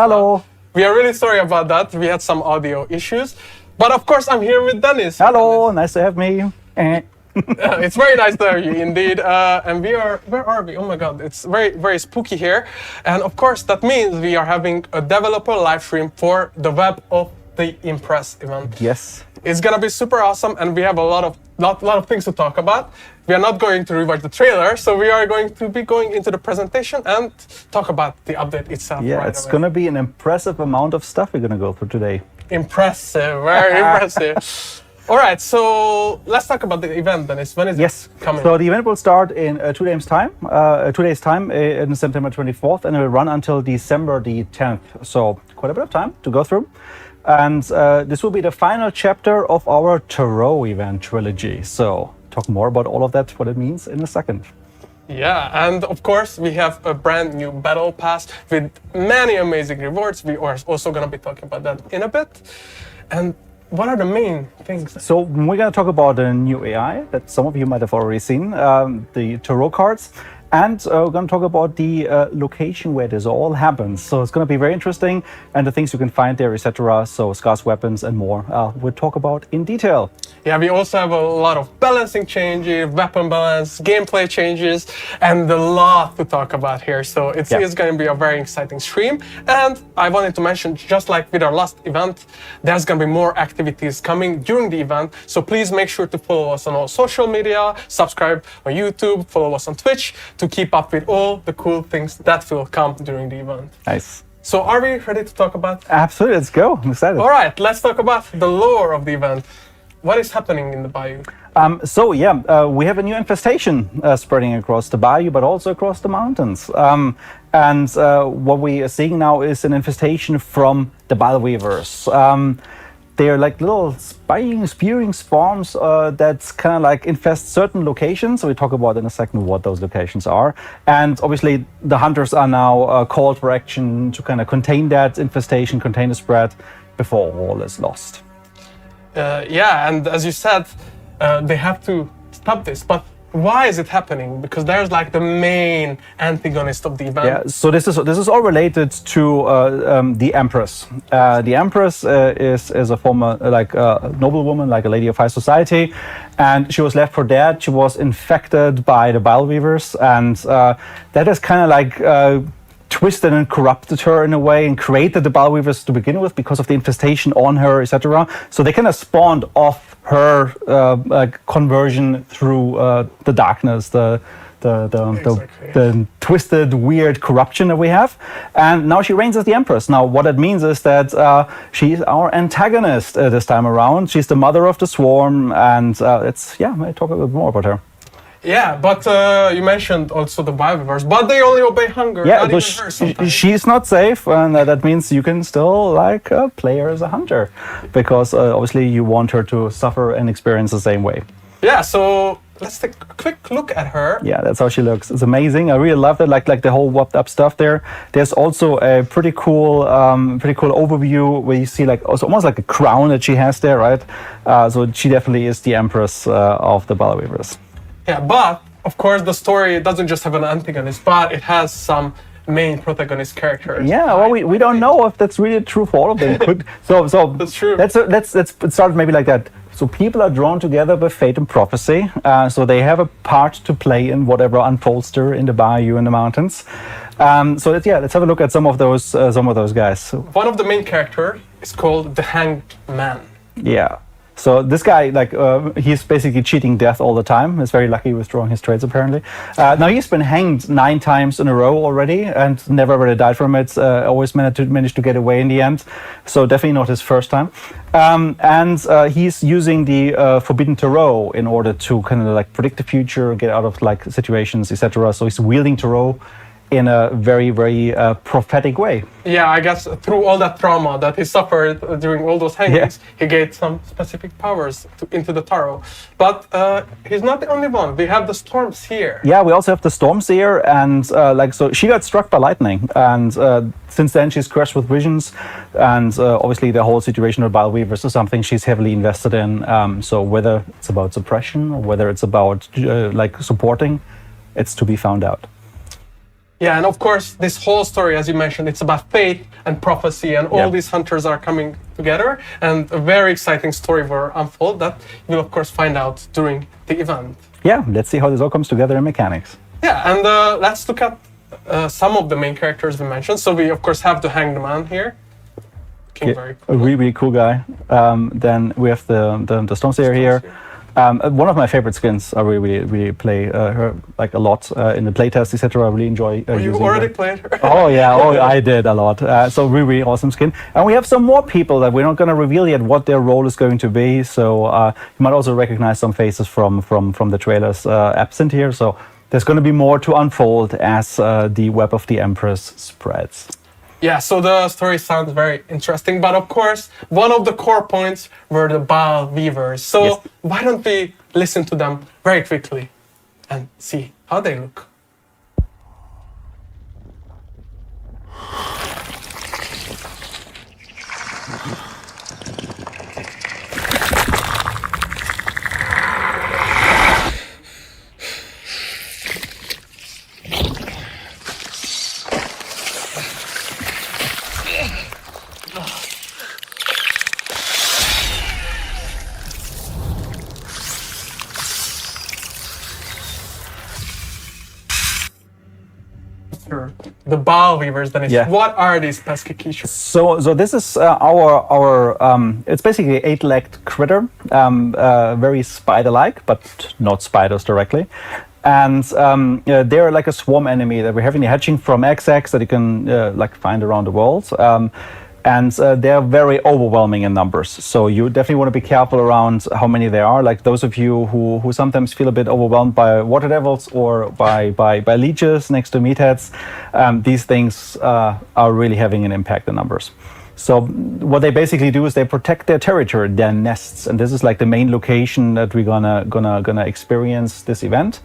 Hello. We are really sorry about that. We had some audio issues. But of course, I'm here with Dennis. Hello, nice to have me. It's very nice to have you indeed. And where are we? Oh my God, it's very, very spooky here. And of course, that means we are having a developer live stream for the web of the Empress event. Yes. It's gonna be super awesome, and we have a lot of things to talk about. We are not going to rewatch the trailer, so we are going to be going into the presentation and talk about the update itself. Yeah, right it's away. gonna be an impressive amount of stuff we're gonna go through today. Impressive, very impressive. All right, so let's talk about the event, Dennis. When is it coming? So the event will start in 2 days' time. 2 days' time in September 24th, and it will run until December the 10th. So quite a bit of time to go through. And this will be the final chapter of our Tarot event trilogy. So talk more about all of that, what it means in a second. Yeah, and of course we have a brand new battle pass with many amazing rewards. We are also going to be talking about that in a bit. And what are the main things? So we're going to talk about the new AI that some of you might have already seen, the Tarot cards. And we're going to talk about the location where this all happens. So it's going to be very interesting, and the things you can find there, etc. So scarce weapons and more, we'll talk about in detail. Yeah, we also have a lot of balancing changes, weapon balance, gameplay changes, and a lot to talk about here. So it's going to be a very exciting stream. And I wanted to mention, just like with our last event, there's going to be more activities coming during the event. So please make sure to follow us on all social media, subscribe on YouTube, follow us on Twitch, to keep up with all the cool things that will come during the event. Nice. So are we ready to talk about? Absolutely, let's go. I'm excited. All right, let's talk about the lore of the event. What is happening in the bayou? We have a new infestation spreading across the bayou, but also across the mountains. What we are seeing now is an infestation from the Bellweavers. They are like little spewing swarms that kind of like infest certain locations. So we talk about in a second what those locations are. And obviously the hunters are now called for action to kind of contain that infestation, contain the spread before all is lost. And as you said, they have to stop this. But why is it happening? Because there's like the main antagonist of the event. Yeah, so this is all related to the Empress. The Empress is a former noblewoman, like a lady of high society, and she was left for dead. She was infected by the Bellweavers, and that is kind of like twisted and corrupted her in a way and created the Bellweavers to begin with because of the infestation on her, etc. So they kind of spawned off her conversion through the darkness, the twisted, weird corruption that we have. And now she reigns as the Empress. Now, what it means is that she's our antagonist this time around. She's the mother of the swarm, and I talk a bit more about her. Yeah, but you mentioned also the Bellweavers, but they only obey hunger. Yeah, not even her sometimes. She's not safe, and that means you can still play her as a hunter, because obviously you want her to suffer and experience the same way. Yeah, so let's take a quick look at her. Yeah, that's how she looks. It's amazing. I really love it, like the whole whopped up stuff there. There's also a pretty cool overview where you see almost like a crown that she has there, right? So she definitely is the Empress of the Bellweavers. Yeah, but of course the story doesn't just have an antagonist, but it has some main protagonist characters. Yeah, well, we don't know if that's really true for all of them. So that's true. Let's start maybe like that. So people are drawn together by fate and prophecy. So they have a part to play in whatever unfolds there in the bayou and the mountains. Let's have a look at some of those guys. One of the main characters is called the Hanged Man. Yeah. So this guy, he's basically cheating death all the time. He's very lucky with drawing his trades, apparently. Now, he's been hanged 9 times in a row already and never really died from it. Always managed to get away in the end. So definitely not his first time. He's using the Forbidden Tarot in order to kind of predict the future, get out of situations, etc. So he's wielding Tarot in a very, very prophetic way. Yeah, I guess through all that trauma that he suffered during all those hangings, he gained some specific powers into the tarot. But he's not the only one. We have the Storms here. Yeah, we also have the Storms here, and so she got struck by lightning, and since then she's crashed with visions, and obviously the whole situation with Bellweavers is something she's heavily invested in. So whether it's about suppression or whether it's about supporting, it's to be found out. Yeah, and of course, this whole story, as you mentioned, it's about fate and prophecy, and all these hunters are coming together, and a very exciting story will unfold that you'll, of course, find out during the event. Yeah, let's see how this all comes together in mechanics. Yeah, and let's look at some of the main characters we mentioned. So we, of course, have the Hanged Man here. Very cool. A really, really cool guy. Then we have the Stormseer here. One of my favorite skins. I really play her like a lot in the playtest, etc. I really enjoy using you already her. played her? Oh yeah, I did a lot. So really awesome skin. And we have some more people that we're not going to reveal yet what their role is going to be. So you might also recognize some faces from the trailers absent here. So there's going to be more to unfold as the Web of the Empress spreads. Yeah, so the story sounds very interesting, but of course, one of the core points were the Baal Weavers. So why don't we listen to them very quickly and see how they look? The Baal Weavers, then what are these pesky creatures? So this is our it's basically an 8-legged critter, very spider-like, but not spiders directly. And they're like a swarm enemy that we're having hatching from XX that you can like find around the world. And they're very overwhelming in numbers. So you definitely want to be careful around how many there are. Like those of you who sometimes feel a bit overwhelmed by water devils or by leeches next to meatheads, these things are really having an impact in numbers. So what they basically do is they protect their territory, their nests, and this is like the main location that we're gonna experience this event.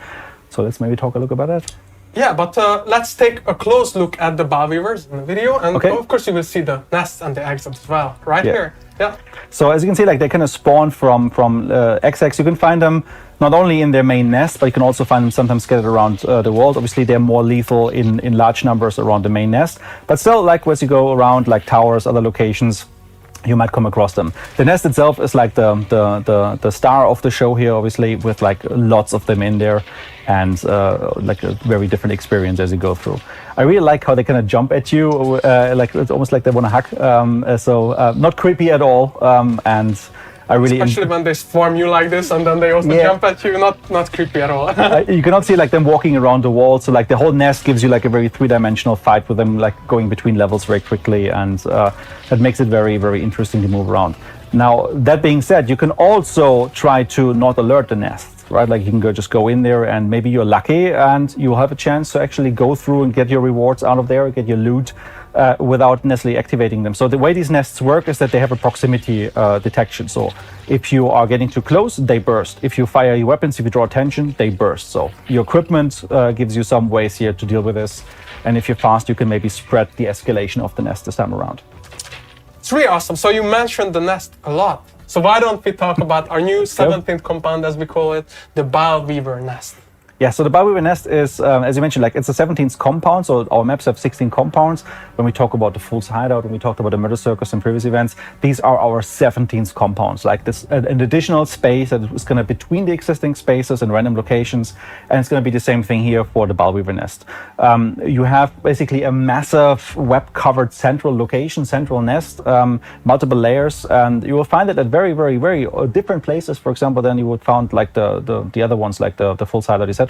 So let's maybe talk a look about that. Yeah, but let's take a close look at the Baal Weavers in the video, and of course you will see the nests and the eggs as well, right here. Yeah. So as you can see, like they kind of spawn from XX. You can find them not only in their main nest, but you can also find them sometimes scattered around the world. Obviously, they're more lethal in large numbers around the main nest, but still, like as you go around like towers, other locations, you might come across them. The nest itself is like the star of the show here, obviously, with like lots of them in there, and like a very different experience as you go through. I really like how they kind of jump at you, like it's almost like they want to hug. So not creepy at all, and I really especially when they swarm you like this and then they also jump at you, not creepy at all. You cannot see like them walking around the wall, so like the whole nest gives you like a very three-dimensional fight with them like going between levels very quickly, and that makes it very, very interesting to move around. Now that being said, you can also try to not alert the nest, right? Like you can just go in there and maybe you're lucky and you'll have a chance to actually go through and get your rewards out of there, get your loot without necessarily activating them. So the way these nests work is that they have a proximity detection. So if you are getting too close, they burst. If you fire your weapons, if you draw attention, they burst. So your equipment gives you some ways here to deal with this. And if you're fast, you can maybe spread the escalation of the nest this time around. It's really awesome. So you mentioned the nest a lot. So why don't we talk about our new 17th compound, as we call it, the Baal Weaver nest? Yeah, so the Baal Weaver nest is, as you mentioned, like it's a 17th compound. So our maps have 16 compounds. When we talk about the Fool's Hideout, when we talked about the Murder Circus in previous events, these are our 17th compounds. Like this, an additional space that is going to between the existing spaces and random locations, and it's going to be the same thing here for the Baal Weaver nest. You have basically a massive web-covered central location, central nest, multiple layers, and you will find it at very, very, very different places. For example, than you would find like the other ones, like the Fool's Hideout, etc.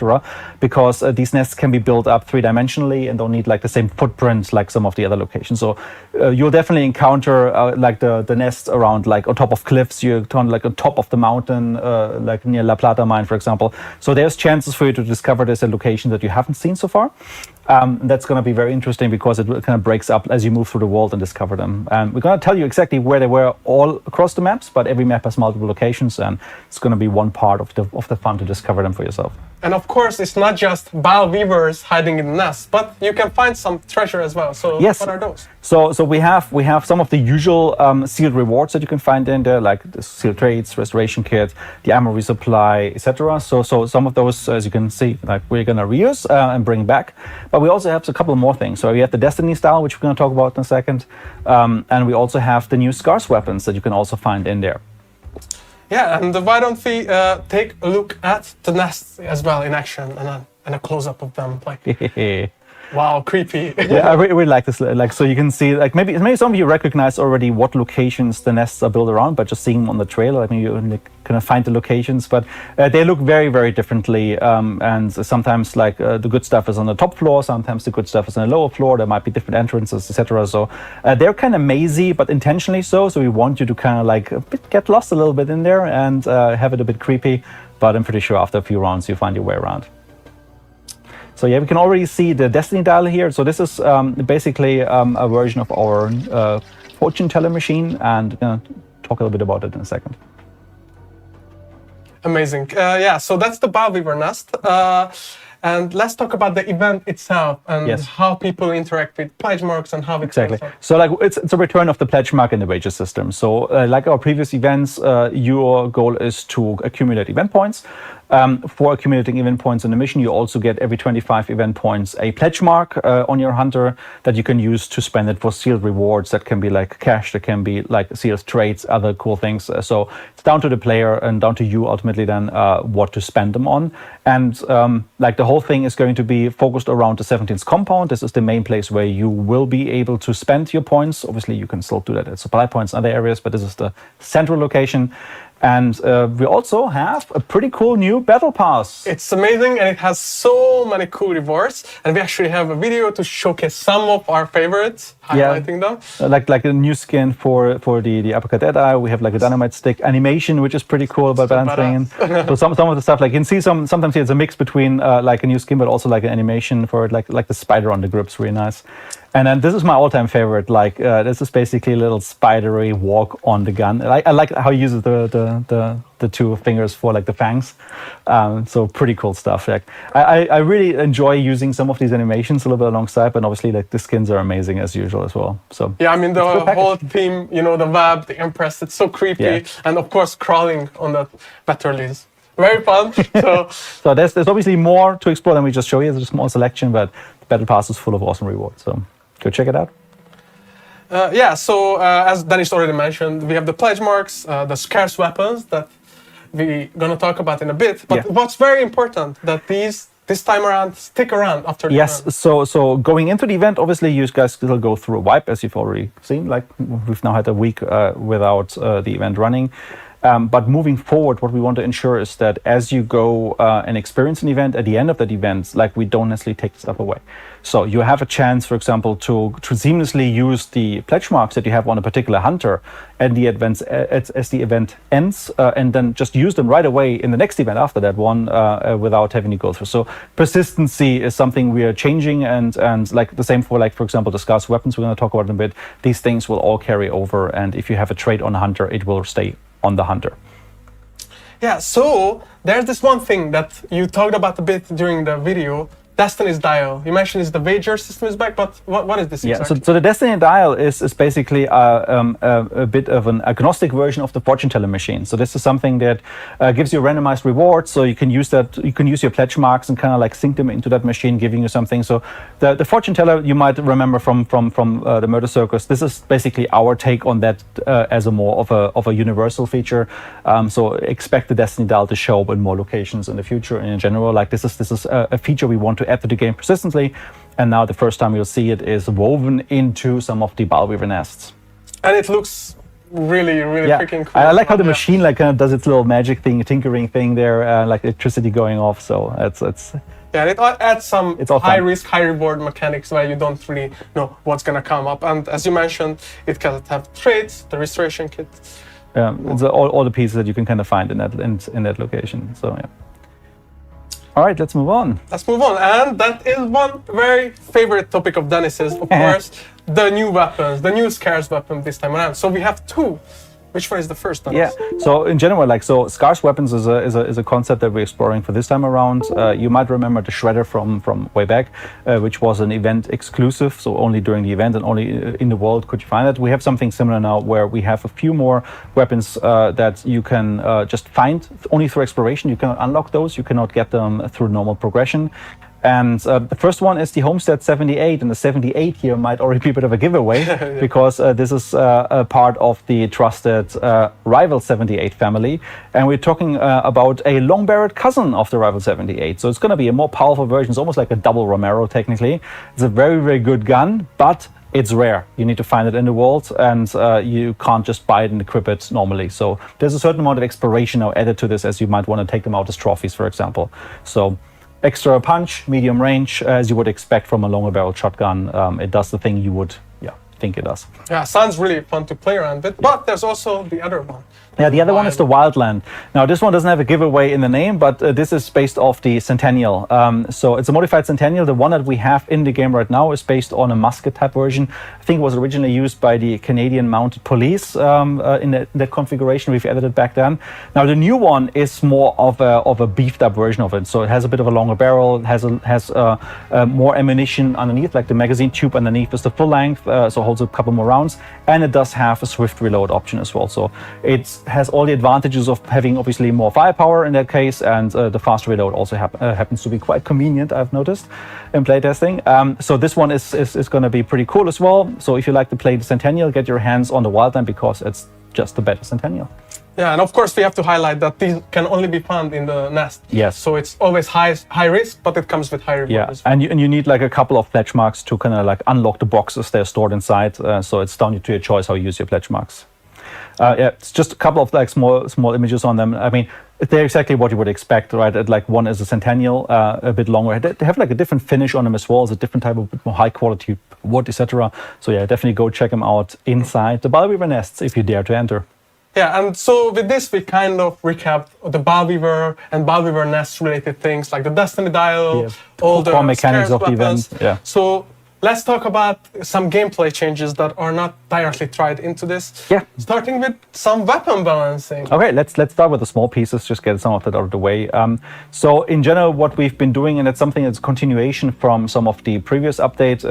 Because these nests can be built up three-dimensionally and don't need like the same footprint like some of the other locations. So you'll definitely encounter like the nests around like on top of cliffs. You're like on top of the mountain, like near La Plata mine, for example. So there's chances for you to discover this at locations that you haven't seen so far. That's going to be very interesting because it kind of breaks up as you move through the world and discover them. We're going to tell you exactly where they were all across the maps, but every map has multiple locations, and it's going to be one part of the fun to discover them for yourself. And of course, it's not just Baal Weavers hiding in the nest, but you can find some treasure as well. So yes. What are those? So we have some of the usual sealed rewards that you can find in there, like the sealed traits, restoration kit, the ammo resupply, etc. So some of those, as you can see, like we're going to reuse and bring back. But we also have a couple more things. So we have the Destiny style, which we're going to talk about in a second. And we also have the new Scarce weapons that you can also find in there. Yeah, and why don't we take a look at the nests as well in action and a close-up of them, like. Wow, creepy. Yeah, I really like this. Like, so you can see, like, maybe some of you recognize already what locations the nests are built around, but just seeing them on the trailer, like, maybe you kind of find the locations. But they look very, very differently. And sometimes, like, the good stuff is on the top floor. Sometimes the good stuff is on the lower floor. There might be different entrances, etc. So they're kind of mazy, but intentionally so. So we want you to kind of like get lost a little bit in there and have it a bit creepy. But I'm pretty sure after a few rounds you find your way around. So yeah, we can already see the Destiny dial here. So this is basically a version of our fortune teller machine, and I'm gonna talk a little bit about it in a second. Amazing. Yeah, so that's the Bowweaver nest. And let's talk about the event itself and how people interact with pledge marks and how it exactly. So like it's a return of the pledge mark in the wages system. So like our previous events, your goal is to accumulate event points. For accumulating event points in the mission, you also get every 25 event points a pledge mark on your hunter that you can use to spend it for sealed rewards. That can be like cash, that can be like sealed trades, other cool things. So it's down to the player and down to you ultimately then what to spend them on. And like the whole thing is going to be focused around the 17th compound. This is the main place where you will be able to spend your points. Obviously, you can still do that at supply points in other areas, but this is the central location. And we also have a pretty cool new battle pass. It's amazing, and it has so many cool rewards. And we actually have a video to showcase some of our favorites, highlighting them. Like a new skin for the uppercut Deadeye. We have like a dynamite stick animation, which is pretty cool about balancing. So some of the stuff, like you can see sometimes it's a mix between like a new skin, but also like an animation for it, like the spider on the grip's really nice. And then this is my all-time favorite. Like this is basically a little spidery walk on the gun. I like how he uses the two fingers for like the fangs. So pretty cool stuff. Like I really enjoy using some of these animations a little bit alongside, but obviously like the skins are amazing as usual as well. So yeah, I mean the whole theme, you know, the web, the Empress, it's so creepy, and of course crawling on that better release. Very fun. So there's obviously more to explore than we just show you. There's a small selection, but the battle pass is full of awesome rewards. So go check it out. So as Dennis already mentioned, we have the pledge marks, the scarce weapons that we're gonna talk about in a bit. But what's very important that this time around stick around after the event. So going into the event, obviously you guys still go through a wipe, as you've already seen. Like we've now had a week without the event running. But moving forward, what we want to ensure is that as you go and experience an event, at the end of that event, like we don't necessarily take stuff away. So you have a chance, for example, to seamlessly use the pledge marks that you have on a particular hunter and the events as the event ends, and then just use them right away in the next event after that one without having to go through. So persistency is something we are changing, and like the same for example, the scarce weapons we're going to talk about in a bit. These things will all carry over, and if you have a trait on a hunter, it will stay on the hunter. Yeah, so there's this one thing that you talked about a bit during the video. Destiny's dial. You mentioned is the wager system is back, but what is this exactly? So the Destiny dial is basically a bit of an agnostic version of the fortune teller machine. So this is something that gives you randomized rewards. So you can use that. You can use your pledge marks and kind of like sync them into that machine, giving you something. So the fortune teller you might remember from the Murder Circus. This is basically our take on that as a more of a universal feature. So expect the Destiny dial to show up in more locations in the future. And in general, like this is a feature we want to add to the game persistently, and now the first time you'll see it is woven into some of the Bowweaver nests. And it looks really freaking cool. I like how the machine like kind of does its little magic thing, tinkering thing there, like electricity going off. So it's yeah, it adds some high risk, high reward mechanics where you don't really know what's gonna come up. And as you mentioned, it can have traits, the restoration kit. It's all the pieces that you can kind of find in that location. So yeah. All right, let's move on. And that is one very favorite topic of Dennis's, of course, the new weapons, the new scarce weapon this time around. So we have two. Which one is the first, Dennis? Yeah, so in general, scarce weapons is a concept that we're exploring for this time around. You might remember the Shredder from way back, which was an event exclusive, so only during the event and only in the world could you find it. We have something similar now where we have a few more weapons that you can just find only through exploration. You cannot unlock those, you cannot get them through normal progression. And the first one is the Homestead 78, and the 78 here might already be a bit of a giveaway because this is a part of the trusted Rival 78 family. And we're talking about a long-barreled cousin of the Rival 78. So it's going to be a more powerful version. It's almost like a double Romero, technically. It's a very, very good gun, but it's rare. You need to find it in the world, and you can't just buy it and equip it normally. So there's a certain amount of exploration now added to this, as you might want to take them out as trophies, for example. So extra punch, medium range, as you would expect from a longer barrel shotgun. It does the thing you would think it does. Yeah, sounds really fun to play around with, but there's also the other one. Yeah, the other one is the Wildland. Now, this one doesn't have a giveaway in the name, but this is based off the Centennial. So it's a modified Centennial. The one that we have in the game right now is based on a musket type version. I think it was originally used by the Canadian Mounted Police in that configuration. We've added it back then. Now, the new one is more of a beefed up version of it. So it has a bit of a longer barrel, it has more ammunition underneath, like the magazine tube underneath is the full length, so holds a couple more rounds, and it does have a swift reload option as well. So it has all the advantages of having obviously more firepower in that case, and the fast reload also happens to be quite convenient, I've noticed in playtesting. So this one is going to be pretty cool as well. So if you like to play the Centennial, get your hands on the Wildland because it's just the better Centennial. Yeah, and of course we have to highlight that these can only be found in the nest. Yes. So it's always high risk, but it comes with high reward. Yeah, as well. and you need like a couple of pledge marks to kind of like unlock the boxes they're stored inside. So it's down to your choice how you use your pledge marks. Yeah, it's just a couple of like small images on them. I mean, they're exactly what you would expect, right? Like one is a Centennial, a bit longer. They have like a different finish on them as well. It's a different type of bit more high quality wood, etc. So yeah, definitely go check them out inside the Bile Weaver nests if you dare to enter. Yeah, and so with this, we kind of recapped the Bile Weaver and Bile Weaver nest related things like the Destiny Dial, all the core mechanics of the weapons. event. Yeah. So let's talk about some gameplay changes that are not directly tied into this. Yeah. Starting with some weapon balancing. Okay, let's start with the small pieces, just get some of that out of the way. So in general, what we've been doing, and it's something that's a continuation from some of the previous update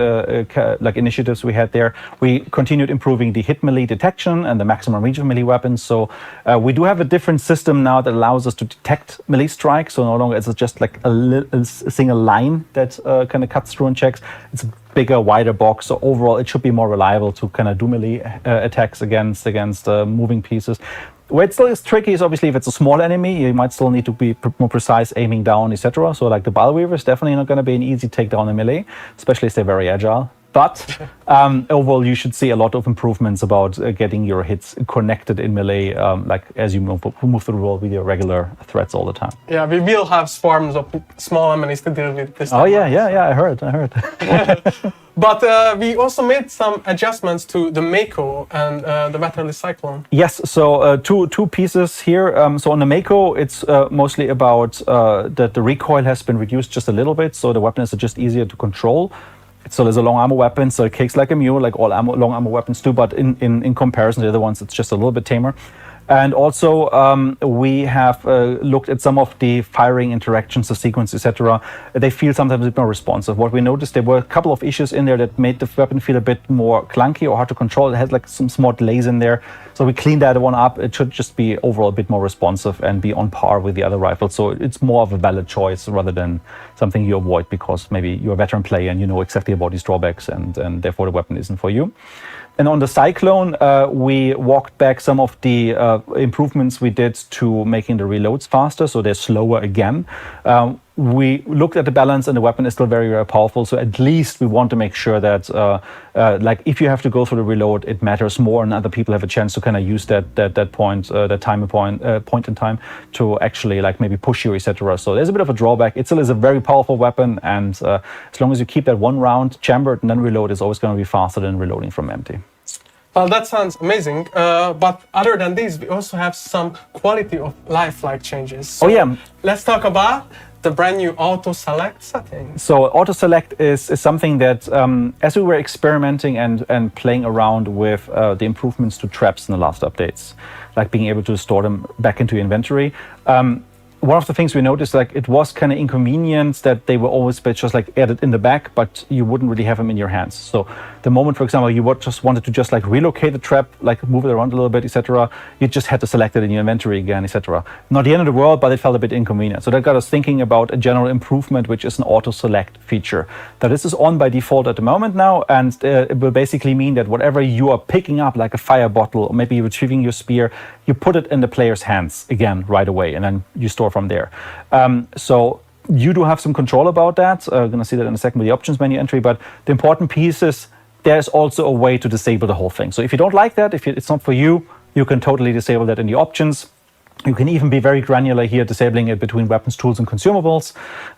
like initiatives we had there, we continued improving the hit melee detection and the maximum range of melee weapons. So we do have a different system now that allows us to detect melee strikes. So no longer is it just like a single line that kind of cuts through and checks. It's a bigger, wider box. So overall, it should be more reliable to kind of do melee attacks against moving pieces. Where it still is tricky is obviously if it's a small enemy, you might still need to be more precise aiming down, etc. So like the Bile Weaver is definitely not going to be an easy takedown in melee, especially if they're very agile. But overall, you should see a lot of improvements about getting your hits connected in melee, like as you move through the world with your regular threats all the time. Yeah, we will have swarms of small enemies to deal with this time. Oh yeah, I heard. But we also made some adjustments to the Mako and the Vetterli Cyclone. Yes, so two pieces here. So on the Mako, it's mostly about that the recoil has been reduced just a little bit, so the weapon is just easier to control. So there's a long ammo weapon, so it kicks like a mule, like all long ammo weapons do, but in comparison to the other ones, it's just a little bit tamer. And also, we have looked at some of the firing interactions, the sequence, etc. They feel sometimes a bit more responsive. What we noticed, there were a couple of issues in there that made the weapon feel a bit more clunky or hard to control. It had like some small delays in there. So we cleaned that one up. It should just be overall a bit more responsive and be on par with the other rifles. So it's more of a valid choice rather than something you avoid because maybe you're a veteran player and you know exactly about these drawbacks and therefore the weapon isn't for you. And on the Cyclone, we walked back some of the improvements we did to making the reloads faster, so they're slower again. We looked at the balance, and the weapon is still very, very powerful. So at least we want to make sure that, like, if you have to go through the reload, it matters more, and other people have a chance to kind of use that point in time to actually like maybe push you, etc. So there's a bit of a drawback. It still is a very powerful weapon, and as long as you keep that one round chambered and then reload, it's always going to be faster than reloading from empty. Well, that sounds amazing. But other than these, we also have some quality of life changes. So let's talk about the brand new auto select setting. So auto select is something that as we were experimenting and playing around with the improvements to traps in the last updates, like being able to store them back into your inventory, one of the things we noticed, like it was kind of inconvenient that they were always just like added in the back, but you wouldn't really have them in your hands. So the moment, for example, you wanted to just like relocate the trap, like move it around a little bit, etc., you just had to select it in your inventory again, etc. Not the end of the world, but it felt a bit inconvenient. So that got us thinking about a general improvement, which is an auto select feature. Now this is on by default at the moment now, and it will basically mean that whatever you are picking up, like a fire bottle, or maybe retrieving your spear, you put it in the player's hands again right away, and then you store from there. So you do have some control about that. We're going to see that in a second with the options menu entry, but the important piece is there's also a way to disable the whole thing. So if you don't like that, if it's not for you, you can totally disable that in the options. You can even be very granular here, disabling it between weapons, tools, and consumables.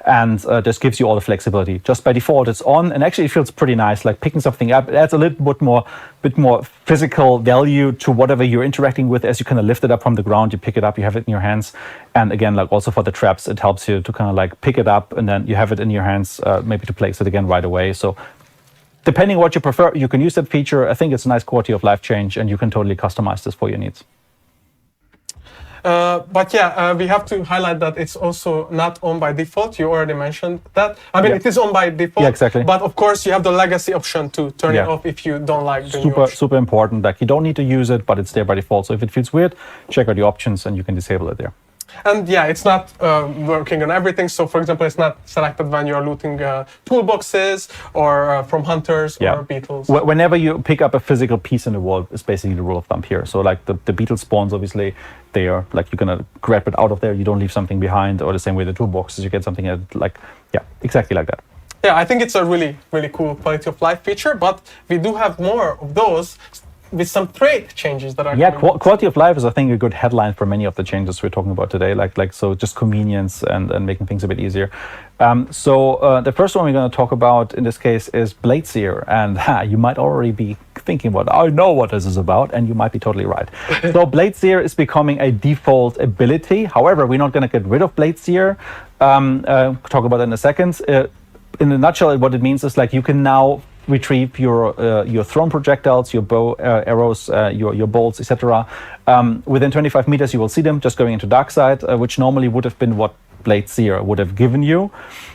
And this gives you all the flexibility. Just by default, it's on. And actually, it feels pretty nice, like picking something up. It adds a little bit more physical value to whatever you're interacting with. As you kind of lift it up from the ground, you pick it up, you have it in your hands. And again, like also for the traps, it helps you to kind of like pick it up, and then you have it in your hands, maybe to place it again right away. So depending on what you prefer, you can use that feature. I think it's a nice quality of life change, and you can totally customize this for your needs. But yeah, we have to highlight that it's also not on by default. You already mentioned that. I mean, it is on by default. Yeah, exactly. But of course, you have the legacy option to turn it off if you don't like the new option. Super important. Like you don't need to use it, but it's there by default. So if it feels weird, check out the options and you can disable it there. And yeah, it's not working on everything. So for example, it's not selected when you're looting toolboxes or from hunters or beetles. Whenever you pick up a physical piece in the world, is basically the rule of thumb here. So like the beetle spawns, obviously, they are like you're gonna grab it out of there. You don't leave something behind, or the same way the toolboxes, you get something exactly like that. Yeah, I think it's a really, really cool quality of life feature, but we do have more of those with some trait changes that are quality of life is, I think, a good headline for many of the changes we're talking about today, so just convenience and making things a bit easier. So the first one we're going to talk about in this case is Blade Seer, and you might already be thinking, well, I know what this is about, and you might be totally right. So Blade Seer is becoming a default ability. However, we're not going to get rid of Blade Seer. Talk about that in a second. In a nutshell, what it means is like you can now retrieve your thrown projectiles, your bow, arrows, your bolts, etc. Within 25 meters, you will see them just going into dark side, which normally would have been what Blade Seer would have given you.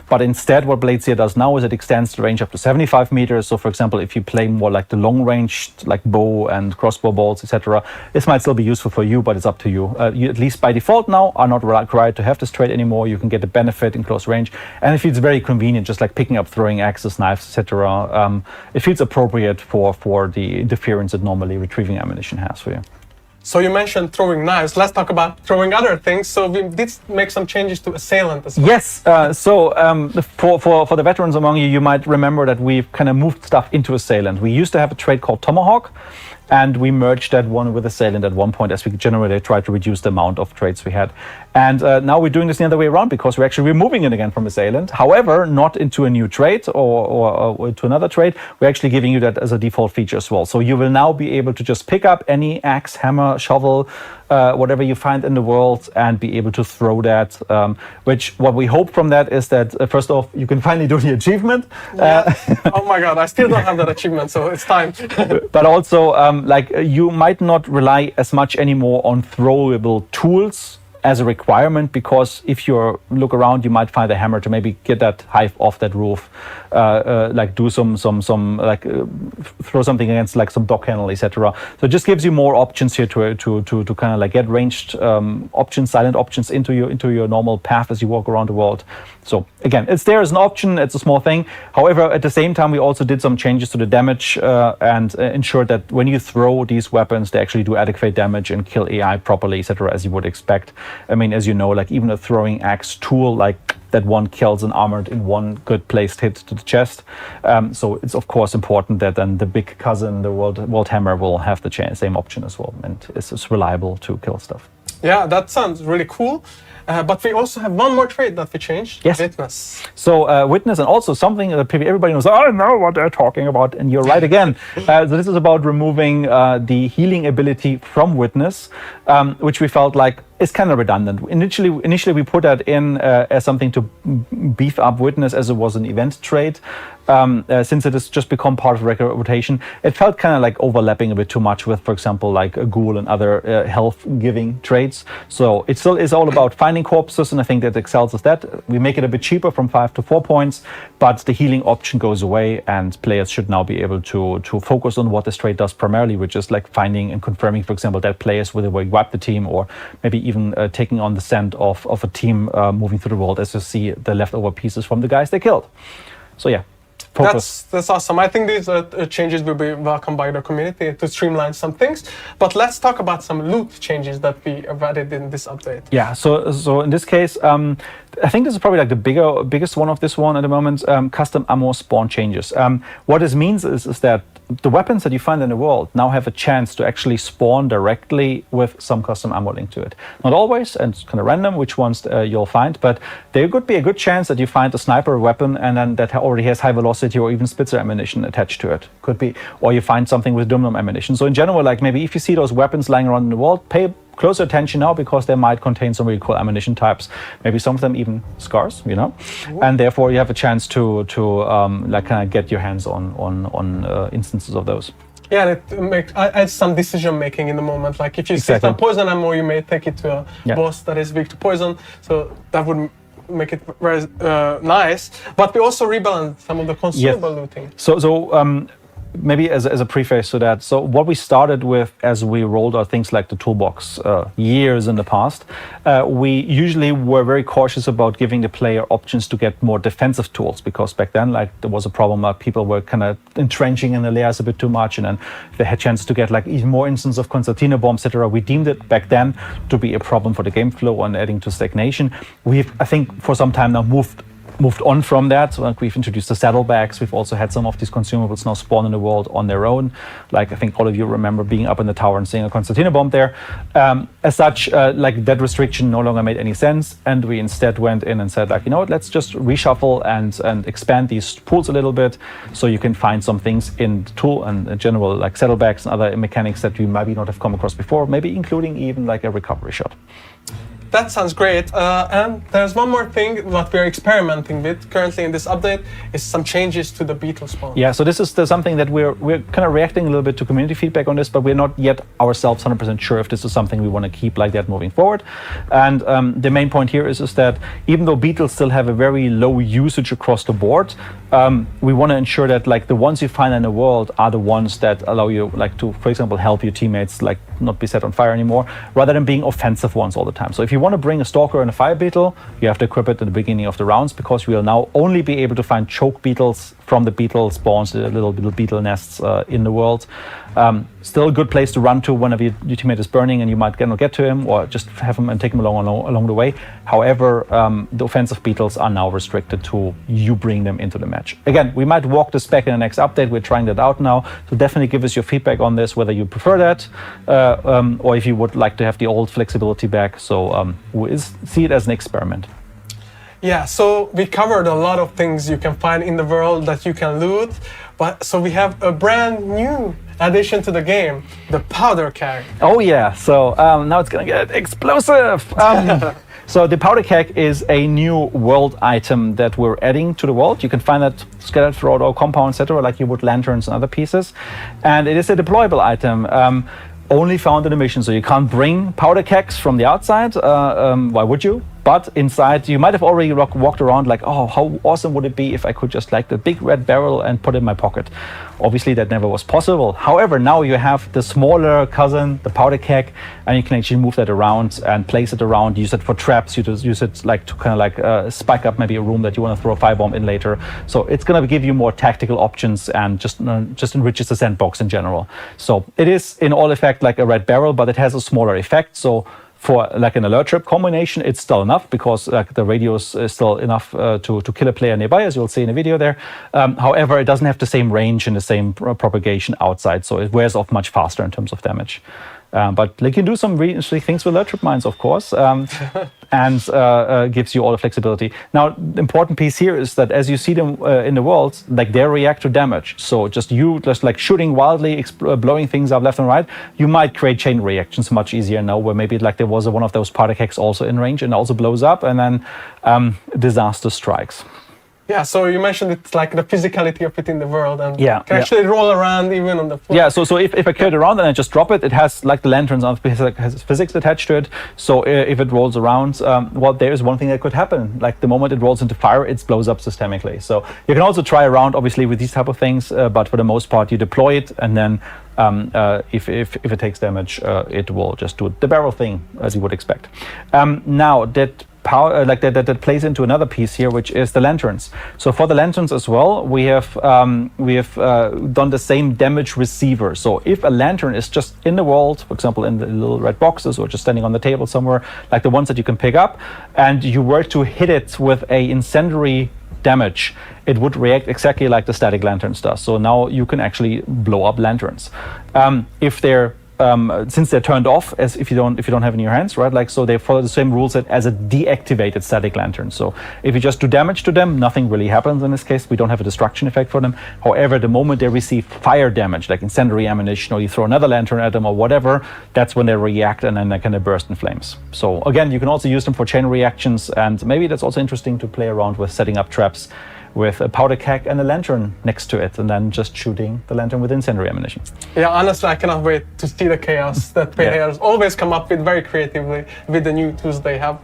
But instead, what Blade Seer does now is it extends the range up to 75 meters. So for example, if you play more like the long range, like bow and crossbow bolts, etc., this might still be useful for you, but it's up to you. You, at least by default now, are not required to have this trait anymore. You can get the benefit in close range. And it feels very convenient, just like picking up throwing axes, knives, etc. It feels appropriate for the interference that normally retrieving ammunition has for you. So you mentioned throwing knives. Let's talk about throwing other things. So we did make some changes to Assailant as well. Yes. For the veterans among you, you might remember that we've kind of moved stuff into Assailant. We used to have a trait called Tomahawk, and we merged that one with Assailant at one point as we generally tried to reduce the amount of traits we had. And now we're doing this the other way around because we're actually removing it again from Assailant. However, not into a new trait or to another trait. We're actually giving you that as a default feature as well. So you will now be able to just pick up any axe, hammer, shovel, whatever you find in the world, and be able to throw that. Which what we hope from that is that first off, you can finally do the achievement. Yeah. Oh my God, I still don't have that achievement, so it's time. But also, you might not rely as much anymore on throwable tools as a requirement, because if you look around, you might find a hammer to maybe get that hive off that roof, like do some throw something against like some dock handle, etc. So it just gives you more options here to kind of like get ranged options, silent options into your normal path as you walk around the world. So again, it's there as an option. It's a small thing. However, at the same time, we also did some changes to the damage and ensured that when you throw these weapons, they actually do adequate damage and kill AI properly, etc., as you would expect. I mean, as you know, like even a throwing axe tool like that one kills an armored in one good placed hit to the chest. So it's of course important that then the big cousin, the World Hammer, will have the same option as well, and it's reliable to kill stuff. Yeah, that sounds really cool. But we also have one more trait that we changed. Yes. Witness. So Witness, and also something that everybody knows, I know what they're talking about, and you're right again. So this is about removing the healing ability from Witness, which we felt like is kind of redundant. Initially we put that in as something to beef up Witness as it was an event trait. since it has just become part of regular rotation, it felt kind of like overlapping a bit too much with, for example, like a ghoul and other health-giving traits. So it still is all about finding corpses, and I think that excels at that. We make it a bit cheaper from 5 to 4 points, but the healing option goes away, and players should now be able to focus on what this trait does primarily, which is like finding and confirming, for example, that players will wipe the team, or maybe even taking on the scent of a team moving through the world as you see the leftover pieces from the guys they killed. So yeah. Focus. That's awesome. I think these changes will be welcomed by the community to streamline some things. But let's talk about some loot changes that we have added in this update. Yeah. So in this case, I think this is probably like the biggest one of this one at the moment. Custom ammo spawn changes. What this means is that the weapons that you find in the world now have a chance to actually spawn directly with some custom ammo linked to it. Not always, and it's kind of random which ones you'll find, but there could be a good chance that you find a sniper weapon and then that already has high velocity or even Spitzer ammunition attached to it. Could be, or you find something with Dum-Dum ammunition. So in general, like maybe if you see those weapons lying around in the world, pay close attention now, because they might contain some really cool ammunition types. Maybe some of them even scars, you know, and therefore you have a chance to like kind of get your hands on instances of those. Yeah, it adds some decision making in the moment. Like if you see some poison ammo, you may take it to a boss that is weak to poison. So that would make it very nice. But we also rebalance some of the consumable looting. So maybe as a preface to that, so what we started with as we rolled out things like the toolbox years in the past, we usually were very cautious about giving the player options to get more defensive tools, because back then like there was a problem that people were kind of entrenching in the layers a bit too much, and then they had chance to get like even more instances of concertina bombs, etc. We deemed it back then to be a problem for the game flow and adding to stagnation. We've, I think, for some time now moved on from that. So, like, we've introduced the saddlebags. We've also had some of these consumables now spawn in the world on their own. Like I think all of you remember being up in the tower and seeing a concertina bomb there. As such, like that restriction no longer made any sense, and we instead went in and said, like, you know what, let's just reshuffle and expand these pools a little bit, so you can find some things in the tool and in general, like saddlebags and other mechanics that you maybe not have come across before, maybe including even like a recovery shot. That sounds great. And there's one more thing that we're experimenting with currently in this update is some changes to the beetle spawn. Yeah, so this is something that we're kind of reacting a little bit to community feedback on this, but we're not yet ourselves 100% sure if this is something we want to keep like that moving forward. And the main point here is that even though beetles still have a very low usage across the board, we want to ensure that like the ones you find in the world are the ones that allow you like to, for example, help your teammates like not be set on fire anymore, rather than being offensive ones all the time. So if you want to bring a stalker and a fire beetle, you have to equip it at the beginning of the rounds, because we will now only be able to find choke beetles from the beetle spawns, the little beetle nests in the world. Still a good place to run to whenever your teammate is burning and you might get to him, or just have him and take him along the way. However, the offensive beetles are now restricted to you bring them into the match. Again, we might walk this back in the next update. We're trying that out now, so definitely give us your feedback on this, whether you prefer that or if you would like to have the old flexibility back. So we see it as an experiment. Yeah, so we covered a lot of things you can find in the world that you can loot, but so we have a brand new addition to the game, the powder keg. Oh yeah, so now it's gonna get explosive. So the powder keg is a new world item that we're adding to the world. You can find that scattered throughout our compound, etc., like you would lanterns and other pieces. And it is a deployable item. Only found in a mission, so you can't bring powder kegs from the outside. Why would you? But inside, you might have already walked around like, oh, how awesome would it be if I could just like the big red barrel and put it in my pocket. Obviously, that never was possible. However, now you have the smaller cousin, the powder keg, and you can actually move that around and place it around, use it for traps, you just use it like to kind of like spike up maybe a room that you want to throw a firebomb in later. So it's going to give you more tactical options and just enriches the sandbox in general. So it is in all effect like a red barrel, but it has a smaller effect. So for like an alert trip combination, it's still enough, because like the radius is still enough to kill a player nearby, as you'll see in the video there. However, it doesn't have the same range and the same propagation outside, so it wears off much faster in terms of damage. But they can do some really interesting things with alert trip mines, of course, and gives you all the flexibility. Now, the important piece here is that as you see them in the world, like they react to damage. So just like shooting wildly, blowing things up left and right, you might create chain reactions much easier now, where maybe like there was one of those powder kegs also in range and also blows up, and then disaster strikes. Yeah, so you mentioned it's like the physicality of it in the world, and Yeah, can actually roll around even on the floor. Yeah, so if I carry it around and I just drop it, it has like the lanterns on, it has physics attached to it. So if it rolls around, well, there is one thing that could happen. Like the moment it rolls into fire, it blows up systemically. So you can also try around, obviously, with these type of things, but for the most part, you deploy it, and then if it takes damage, it will just do the barrel thing, as you would expect. Now that power that plays into another piece here, which is the lanterns. So for the lanterns as well, we have done the same damage receiver. So if a lantern is just in the world, for example in the little red boxes, or just standing on the table somewhere, like the ones that you can pick up, and you were to hit it with a incendiary damage, it would react exactly like the static lanterns does. So now you can actually blow up lanterns. If they're since they're turned off, as if you don't have in your hands, right? Like, so they follow the same rules as a deactivated static lantern. So if you just do damage to them, nothing really happens in this case. We don't have a destruction effect for them. However, the moment they receive fire damage, like incendiary ammunition, or you throw another lantern at them or whatever, that's when they react, and then they kind of burst in flames. So again, you can also use them for chain reactions, and maybe that's also interesting to play around with setting up traps with a powder keg and a lantern next to it, and then just shooting the lantern with incendiary ammunition. Yeah, honestly, I cannot wait to see the chaos that players always come up with very creatively with the new tools they have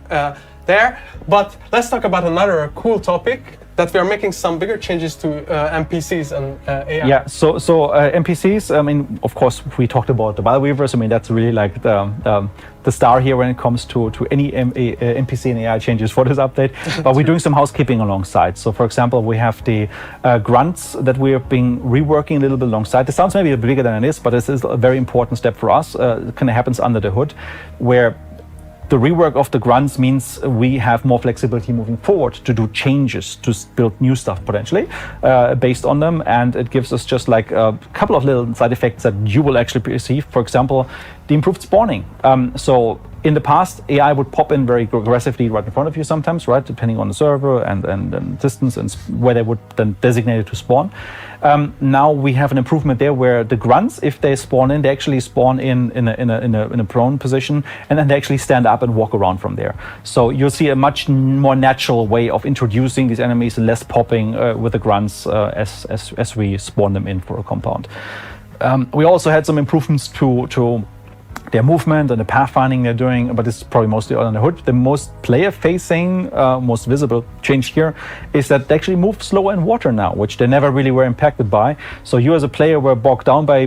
there. But let's talk about another cool topic, that we are making some bigger changes to NPCs and AI. Yeah, so NPCs, I mean, of course, we talked about the Battle Weavers. I mean, that's really like the star here when it comes to any NPC and AI changes for this update. But we're doing some housekeeping alongside. So, for example, we have the grunts that we have been reworking a little bit alongside. This sounds maybe a bit bigger than it is, but this is a very important step for us. It kind of happens under the hood, where the rework of the grunts means we have more flexibility moving forward to do changes, to build new stuff potentially based on them, and it gives us just like a couple of little side effects that you will actually perceive. For example, the improved spawning. So in the past, AI would pop in very aggressively right in front of you sometimes, right, depending on the server and distance and where they would then designate it to spawn. Now we have an improvement there where the grunts, if they spawn in, they actually spawn in a prone position, and then they actually stand up and walk around from there. So you'll see a much more natural way of introducing these enemies, less popping with the grunts as we spawn them in for a compound. We also had some improvements to their movement and the pathfinding they're doing, but this is probably mostly on the hood. The most player-facing, most visible change here is that they actually move slower in water now, which they never really were impacted by. So you as a player were bogged down by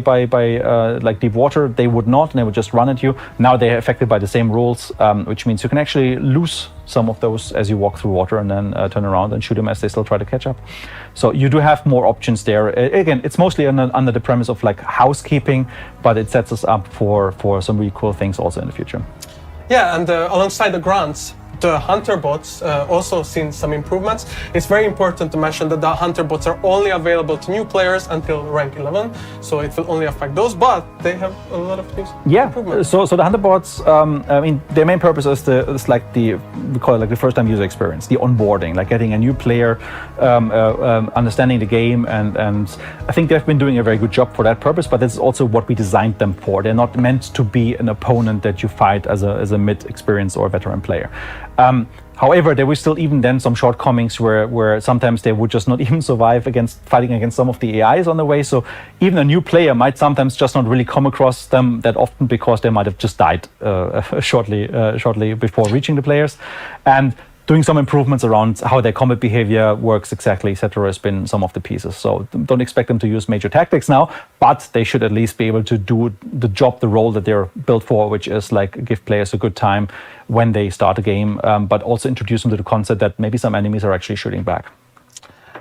like deep water, they would not, and they would just run at you. Now they're affected by the same rules, which means you can actually lose some of those as you walk through water, and then turn around and shoot them as they still try to catch up. So you do have more options there. Again, it's mostly under the premise of like housekeeping, but it sets us up for some really cool things also in the future. Yeah, and alongside the grunts, the hunter bots also seen some improvements. It's very important to mention that the hunter bots are only available to new players until rank 11, so it will only affect those, but they have a lot of things. Yeah, so the hunter bots, I mean, their main purpose is we call it like the first time user experience, the onboarding, like getting a new player, understanding the game, and I think they've been doing a very good job for that purpose, but that's also what we designed them for. They're not meant to be an opponent that you fight as a mid-experienced or veteran player. However, there were still even then some shortcomings where sometimes they would just not even survive fighting against some of the AIs on the way. So even a new player might sometimes just not really come across them that often because they might have just died shortly before reaching the players. And doing some improvements around how their combat behavior works exactly, etc., has been some of the pieces. So don't expect them to use major tactics now, but they should at least be able to do the job, the role that they're built for, which is like give players a good time when they start a game, but also introduce them to the concept that maybe some enemies are actually shooting back.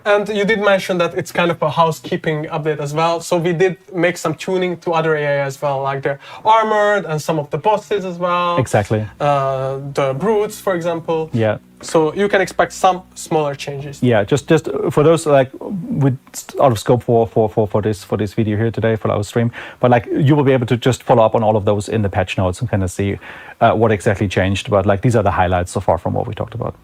And you did mention that it's kind of a housekeeping update as well. So we did make some tuning to other AI as well, like the armored and some of the bosses as well. Exactly. The brutes, for example. Yeah. So you can expect some smaller changes. Yeah, just for those like out of scope for this video here today for our stream, but like you will be able to just follow up on all of those in the patch notes and kind of see what exactly changed. But like these are the highlights so far from what we talked about.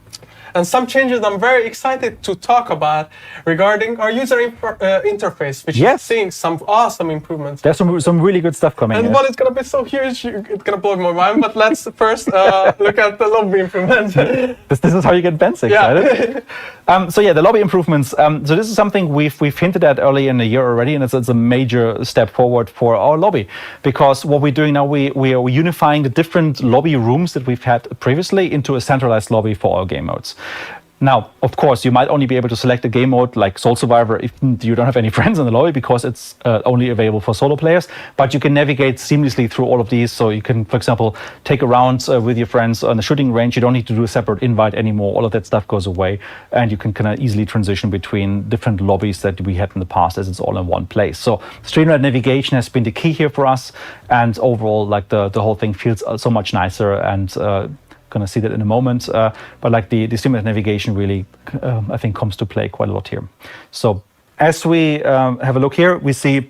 And some changes I'm very excited to talk about regarding our user interface, which is seeing some awesome improvements. There's some really good stuff coming. And what is going to be so huge, it's going to blow my mind. But let's first look at the lobby improvements. This is how you get Ben's excited. So yeah, the lobby improvements. So this is something we've hinted at early in the year already, and it's a major step forward for our lobby, because what we're doing now, we are unifying the different lobby rooms that we've had previously into a centralized lobby for all game modes. Now, of course, you might only be able to select a game mode like Soul Survivor if you don't have any friends in the lobby, because it's only available for solo players. But you can navigate seamlessly through all of these. So you can, for example, take a round with your friends on the shooting range. You don't need to do a separate invite anymore. All of that stuff goes away. And you can kind of easily transition between different lobbies that we had in the past, as it's all in one place. So streamlined navigation has been the key here for us. And overall, like the whole thing feels so much nicer, and going to see that in a moment, but like the streamlined navigation really, I think, comes to play quite a lot here. So as we have a look here, we see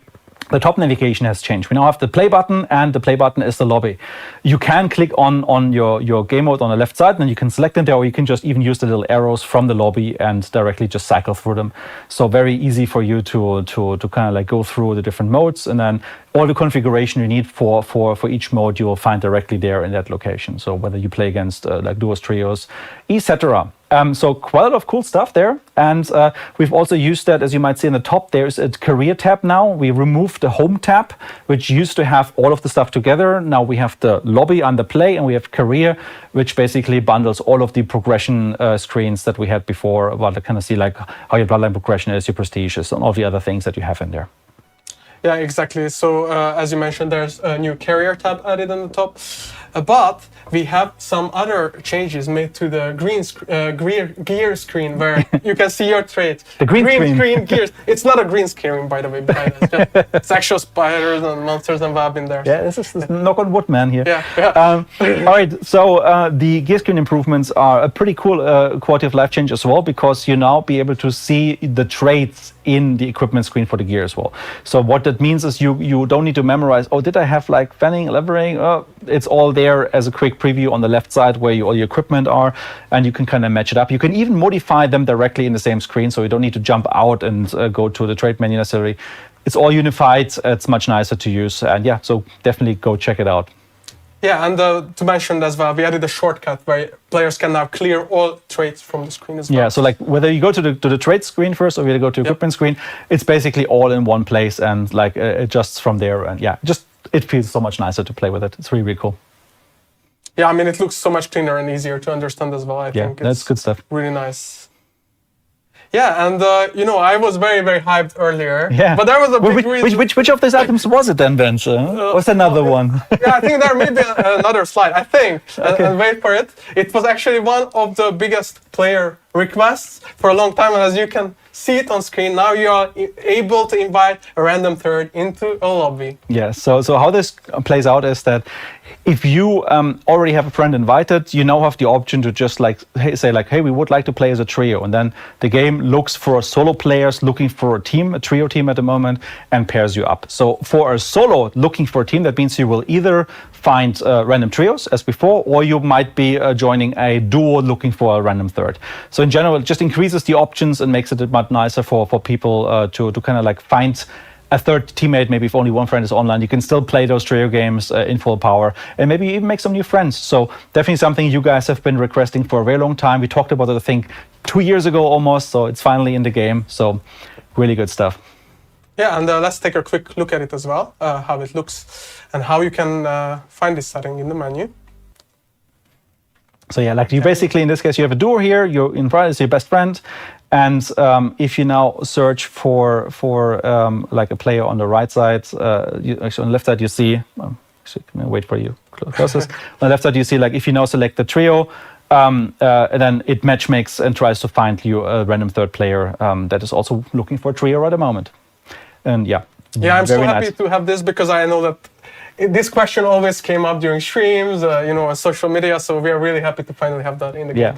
the top navigation has changed. We now have the play button, and the play button is the lobby. You can click on your game mode on the left side, and then you can select them there, or you can just even use the little arrows from the lobby and directly just cycle through them. So very easy for you to kind of like go through the different modes, and then all the configuration you need for each mode you will find directly there in that location. So whether you play against like duos, trios, etc. So quite a lot of cool stuff there. And we've also used that, as you might see in the top, there's a career tab now. We removed the home tab, which used to have all of the stuff together. Now we have the lobby under play, and we have career, which basically bundles all of the progression screens that we had before, about to kind of see like how your bloodline progression is, your prestige is, and all the other things that you have in there. Yeah, exactly. So as you mentioned, there's a new carrier tab added on the top, but we have some other changes made to the gear screen, where you can see your traits. The green screen gears. It's not a green screen, by the way. It's actual spiders and monsters and web in there. Yeah, this is knock on wood, man. Here. Yeah. All right. So the gear screen improvements are a pretty cool quality of life change as well, because you now be able to see the traits in the equipment screen for the gear as well. So what that means is you don't need to memorize, oh, did I have like fanning, levering? Oh, it's all there as a quick preview on the left side where all your equipment are, and you can kind of match it up. You can even modify them directly in the same screen, so you don't need to jump out and go to the trade menu necessarily. It's all unified. It's much nicer to use, and yeah, so definitely go check it out. Yeah, and to mention as well, we added a shortcut where players can now clear all traits from the screen as well. Yeah, so like whether you go to the trade screen first or you go to equipment screen, it's basically all in one place, and like adjusts from there. And yeah, it feels so much nicer to play with it. It's really, really cool. Yeah, I mean, it looks so much cleaner and easier to understand as well. I think that's good stuff. Really nice. Yeah, and I was very, very hyped earlier. Yeah. But there was a big reason. Which of these items was it then, Bench? What's another one? Yeah, I think there may be another slide. I think. Okay. And wait for it. It was actually one of the biggest player requests for a long time. And as you can see it on screen, now you are able to invite a random third into a lobby. Yeah, so how this plays out is that if you already have a friend invited, you now have the option to just say, hey, we would like to play as a trio. And then the game looks for solo players looking for a team, a trio team at the moment, and pairs you up. So for a solo looking for a team, that means you will either find random trios as before, or you might be joining a duo looking for a random third. So in general, it just increases the options and makes it a much nicer for people to kind of like find a third teammate. Maybe if only one friend is online, you can still play those trio games in full power, and maybe even make some new friends. So definitely something you guys have been requesting for a very long time. We talked about it, I think, 2 years ago almost, so it's finally in the game. So really good stuff. Yeah, and let's take a quick look at it as well, how it looks and how you can find this setting in the menu. So yeah, like you basically, in this case, you have a duo here, you're in front, it's your best friend. And if you now search for like a player on the right side, actually on the left side you see, actually, can I wait for you closest? On the left side you see, like if you now select the trio, and then it matchmakes and tries to find you a random third player that is also looking for a trio at the moment. And yeah. Yeah, I'm so happy to have this, because I know that this question always came up during streams, on social media. So we are really happy to finally have that in the game. Yeah.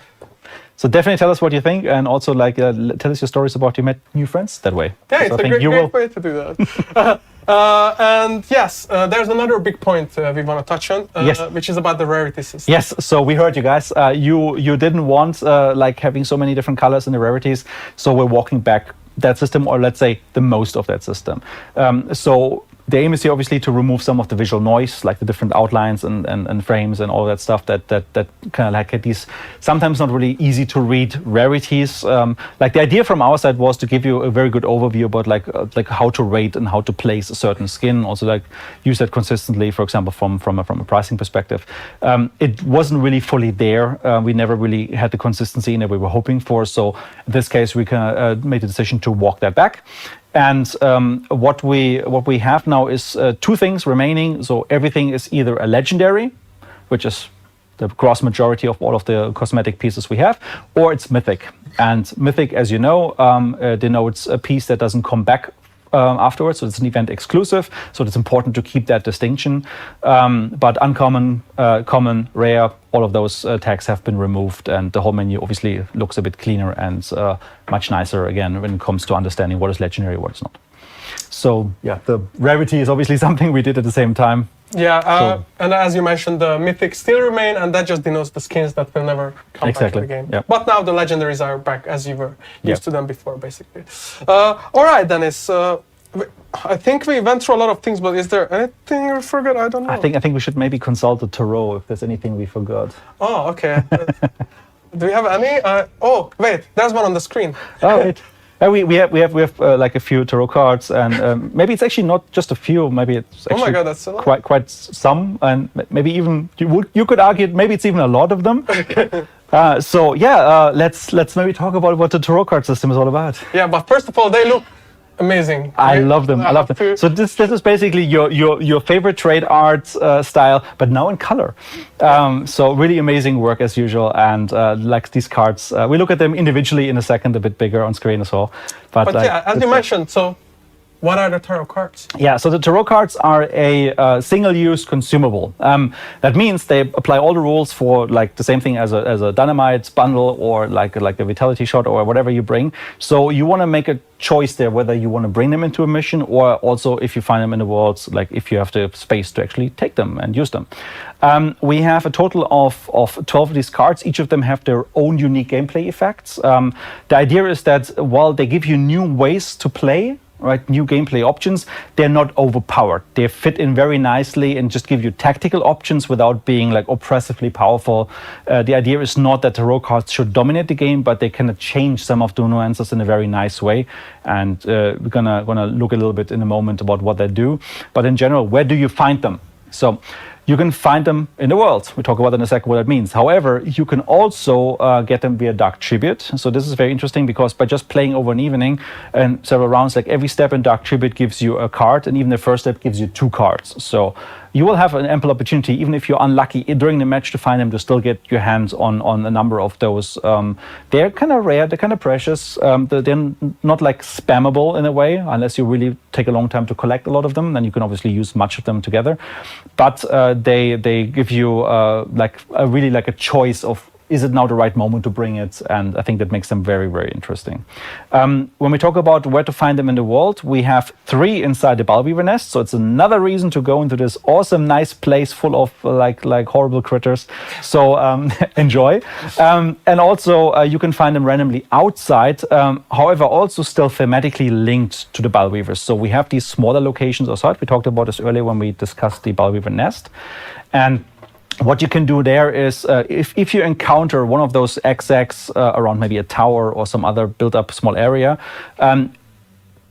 So definitely tell us what you think, and also like tell us your stories about you met new friends that way. Yeah, it's a great way to do that. And yes, there's another big point we want to touch on, which is about the rarity system. Yes, so we heard you guys. You didn't want like having so many different colors in the rarities, so we're walking back that system, or let's say the most of that system. So the aim is here obviously to remove some of the visual noise, like the different outlines and frames and all that stuff that kind of like get these sometimes not really easy to read rarities. Like the idea from our side was to give you a very good overview about like how to rate and how to place a certain skin. Also like use that consistently, for example, from a pricing perspective. It wasn't really fully there. We never really had the consistency in that we were hoping for. So in this case, we kind of made the decision to walk that back. And what we have now is two things remaining. So everything is either a legendary, which is the gross majority of all of the cosmetic pieces we have, or it's mythic. And mythic, as you know, denotes a piece that doesn't come back afterwards, so it's an event exclusive, so it's important to keep that distinction. But uncommon, common, rare, all of those tags have been removed, and the whole menu obviously looks a bit cleaner and much nicer again when it comes to understanding what is legendary, what is not. So yeah, the rarity is obviously something we did at the same time. Yeah, and as you mentioned, the mythics still remain, and that just denotes the skins that will never come back to the game. Yeah. But now the legendaries are back as you were used to them before, basically. All right, Dennis. I think we went through a lot of things, but is there anything we forgot? I don't know. I think we should maybe consult the tarot if there's anything we forgot. Oh, okay. Do we have any? Oh, wait, there's one on the screen. Oh, wait. We have like a few tarot cards, and maybe it's actually not just a few. Maybe it's actually oh my God, that's so lot. quite some, and maybe even you could argue maybe it's even a lot of them. So yeah, let's maybe talk about what the tarot card system is all about. Yeah, but first of all, they look amazing. I love them. I love them. So this is basically your favorite trade art style, but now in color. So really amazing work as usual, and like these cards, we look at them individually in a second, a bit bigger on screen as well. But yeah, as you mentioned, so what are the tarot cards? Yeah, so the tarot cards are a single-use consumable. That means they apply all the rules for like the same thing as a dynamite bundle or like a vitality shot or whatever you bring. So you want to make a choice there whether you want to bring them into a mission, or also if you find them in the worlds, like if you have the space to actually take them and use them. We have a total of 12 of these cards. Each of them have their own unique gameplay effects. The idea is that while they give you new ways to play, right, new gameplay options, they're not overpowered. They fit in very nicely and just give you tactical options without being like oppressively powerful. The idea is not that tarot cards should dominate the game, but they kind of change some of the nuances in a very nice way. And we're gonna look a little bit in a moment about what they do. But in general, where do you find them? So you can find them in the world. We'll talk about in a second what that means. However, you can also get them via Dark Tribute. So this is very interesting because by just playing over an evening and several rounds, like every step in Dark Tribute gives you a card, and even the first step gives you 2 cards. So you will have an ample opportunity, even if you're unlucky during the match to find them, to still get your hands on a number of those. They're kind of rare, they're kind of precious. They're not like spammable in a way, unless you really take a long time to collect a lot of them. Then you can obviously use much of them together. But they give you like a choice of, is it now the right moment to bring it? And I think that makes them very, very interesting. When we talk about where to find them in the world, we have 3 inside the Ballweaver nest. So it's another reason to go into this awesome, nice place full of like horrible critters. So enjoy. And also you can find them randomly outside. However, also still thematically linked to the Ballweavers. So we have these smaller locations outside. We talked about this earlier when we discussed the Ballweaver nest. And what you can do there is, if you encounter one of those XX around maybe a tower or some other built-up small area,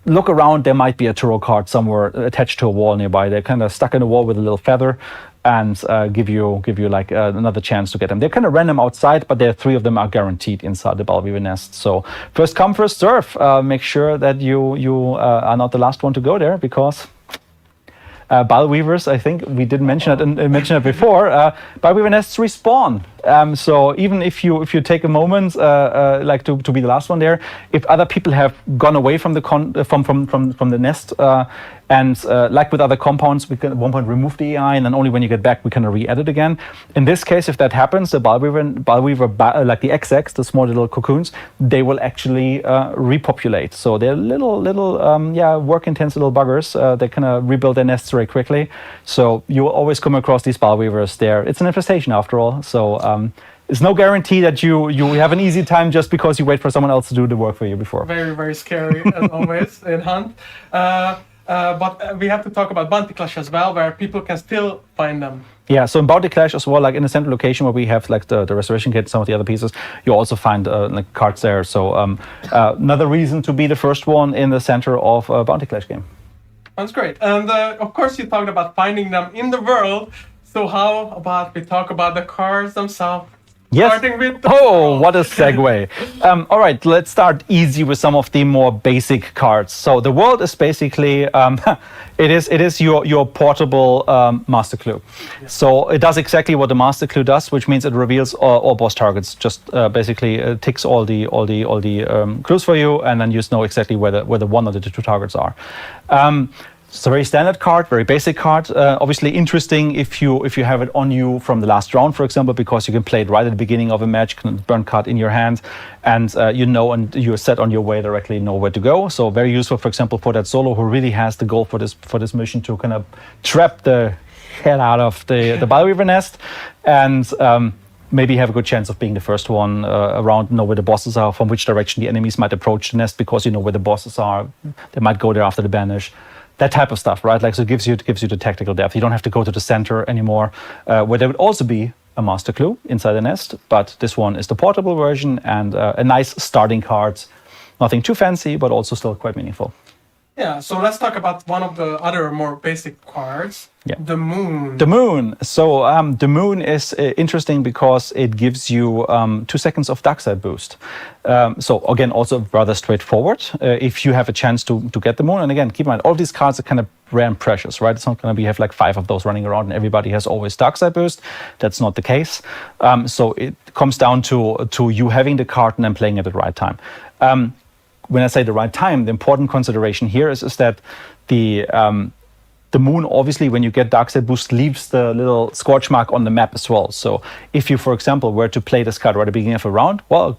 look around. There might be a tarot card somewhere attached to a wall nearby. They're kind of stuck in a wall with a little feather, and give you like another chance to get them. They're kind of random outside, but there are 3 of them are guaranteed inside the Ballweaver nest. So first come, first serve. Make sure that you are not the last one to go there, because Ballweavers, I think we didn't mention it before. Ballweaver nests respawn. So even if you take a moment like to be the last one there, if other people have gone away from the from the nest, and like with other compounds, we can at one point remove the AI, and then only when you get back we can re-add it again. In this case, if that happens, the Ballweaver like the XX, the small little cocoons, they will actually repopulate. So they're little work intense little buggers. They kind of rebuild their nests very quickly. So you will always come across these Ballweavers there. It's an infestation after all. So it's no guarantee that you have an easy time just because you wait for someone else to do the work for you before. Very, very scary as always in Hunt. but we have to talk about Bounty Clash as well, where people can still find them. Yeah, so in Bounty Clash as well, like in the central location where we have like the restoration kit, some of the other pieces, you also find like cards there. So another reason to be the first one in the center of a Bounty Clash game. That's great. And of course, you talked about finding them in the world. So how about we talk about the cards themselves? Yes. Starting with What a segue. All right, let's start easy with some of the more basic cards. So the world is basically, it is your portable master clue. Yes. So it does exactly what the master clue does, which means it reveals all boss targets. Just basically ticks all the clues for you, and then you know exactly where the one or the two targets are. It's a very standard card, very basic card. Obviously interesting if you have it on you from the last round, for example, because you can play it right at the beginning of a match, can burn card in your hand, and and you're set on your way directly, know where to go. So very useful, for example, for that solo who really has the goal for this mission to kind of trap the hell out of the Bile Weaver nest, and maybe have a good chance of being the first one around, know where the bosses are, from which direction the enemies might approach the nest, because you know where the bosses are. They might go there after the banish. That type of stuff, right? Like, so it gives you the tactical depth. You don't have to go to the center anymore, where there would also be a master clue inside the nest, but this one is the portable version and a nice starting card. Nothing too fancy, but also still quite meaningful. Yeah, so let's talk about one of the other more basic cards, the Moon. The Moon. So the Moon is interesting because it gives you 2 seconds of dark side boost. So again, also rather straightforward if you have a chance to get the Moon. And again, keep in mind, all of these cards are kind of rare and precious, right? It's not going to be have like 5 of those running around and everybody has always dark side boost. That's not the case. So it comes down to you having the card and then playing it at the right time. When I say the right time, the important consideration here is that the Moon, obviously, when you get Dark Side Boost, leaves the little scorch mark on the map as well. So if you, for example, were to play this card right at the beginning of a round, well,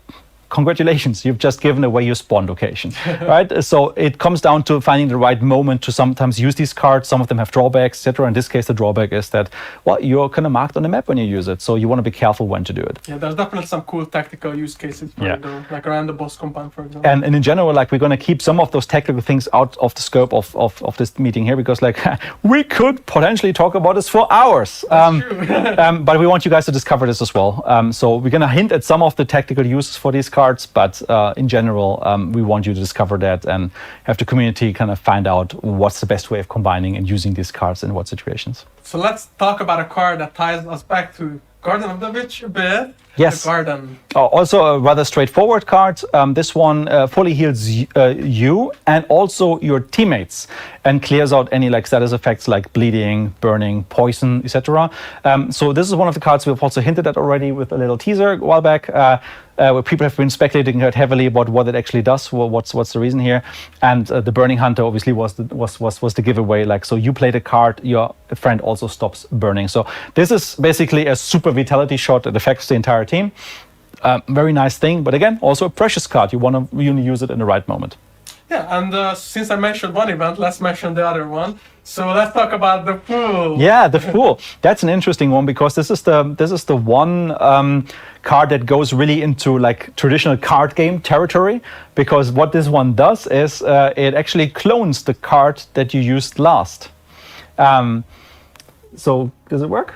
congratulations, you've just given away your spawn location, right? So it comes down to finding the right moment to sometimes use these cards. Some of them have drawbacks, etc. In this case, the drawback is that, well, you're kind of marked on the map when you use it. So you want to be careful when to do it. Yeah, there's definitely some cool tactical use cases for it, though, like around the boss compound, for example. And in general, like, we're going to keep some of those tactical things out of the scope of this meeting here, because like we could potentially talk about this for hours. That's true. But we want you guys to discover this as well. So we're going to hint at some of the tactical uses for these cards, but in general, we want you to discover that and have the community kind of find out what's the best way of combining and using these cards in what situations. So let's talk about a card that ties us back to Garden of the Witch a bit. Yes. The Garden. Also a rather straightforward card. This one fully heals you and also your teammates and clears out any like status effects like bleeding, burning, poison, etc. So this is one of the cards we've also hinted at already with a little teaser a while back, where people have been speculating quite heavily about what it actually does. Well, what's the reason here? And the Burning Hunter obviously was the giveaway. Like, so you play the card, your friend also stops burning. So this is basically a super vitality shot that affects the entire team. Very nice thing, but again, also a precious card. You want to use it in the right moment. Yeah, and since I mentioned one event, let's mention the other one. So let's talk about the Fool. Yeah, the Fool. That's an interesting one because this is the one card that goes really into like traditional card game territory. Because what this one does is it actually clones the card that you used last. So does it work?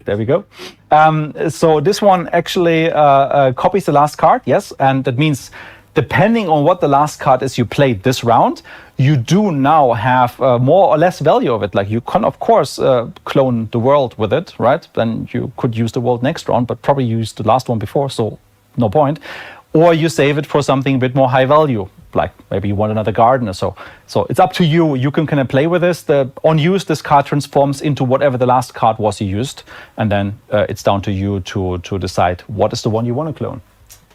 There we go. So this one actually copies the last card, yes, and that means depending on what the last card is you played this round, you do now have more or less value of it. Like, you can, of course, clone the world with it, right? Then you could use the world next round, but probably used the last one before, so no point. Or you save it for something a bit more high value, like maybe you want another garden or so. So it's up to you. You can kind of play with this. On use, this card transforms into whatever the last card was you used, and then it's down to you to decide what is the one you want to clone.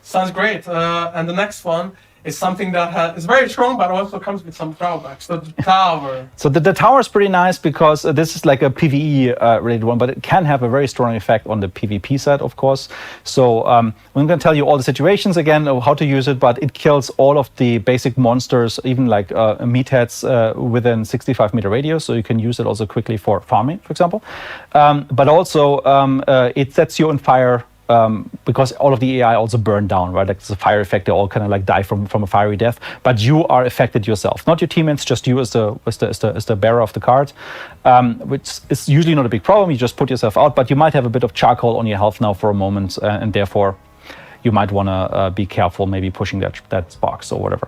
Sounds great. And the next one is something that is very strong, but also comes with some drawbacks. The Tower. So the Tower is pretty nice because this is like a PvE related one, but it can have a very strong effect on the PvP side, of course. So I'm going to tell you all the situations again of how to use it, but it kills all of the basic monsters, even like meatheads within 65-meter radius. So you can use it also quickly for farming, for example. But also it sets you on fire because all of the AI also burn down, right? Like it's a fire effect, they all kind of like die from a fiery death, but you are affected yourself, not your teammates, just you as the bearer of the card, which is usually not a big problem. You just put yourself out, but you might have a bit of charcoal on your health now for a moment, and therefore you might want to be careful, maybe pushing that box or whatever.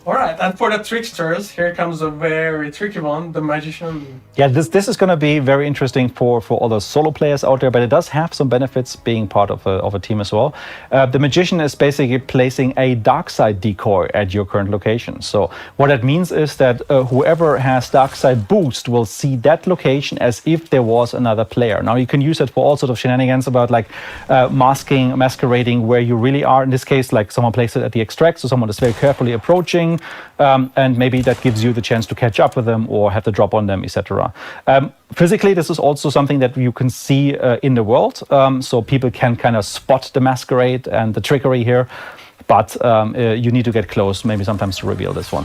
All right, and for the tricksters, here comes a very tricky one, the magician. Yeah, this is going to be very interesting for all the solo players out there, but it does have some benefits being part of a team as well. The magician is basically placing a dark side decoy at your current location. So what that means is that whoever has dark side boost will see that location as if there was another player. Now you can use it for all sorts of shenanigans about like masquerading where you really are. In this case, like someone places it at the extract, so someone is very carefully approaching. And maybe that gives you the chance to catch up with them or have the drop on them, etc. Physically, this is also something that you can see in the world, so people can kind of spot the masquerade and the trickery here. But you need to get close, maybe sometimes to reveal this one.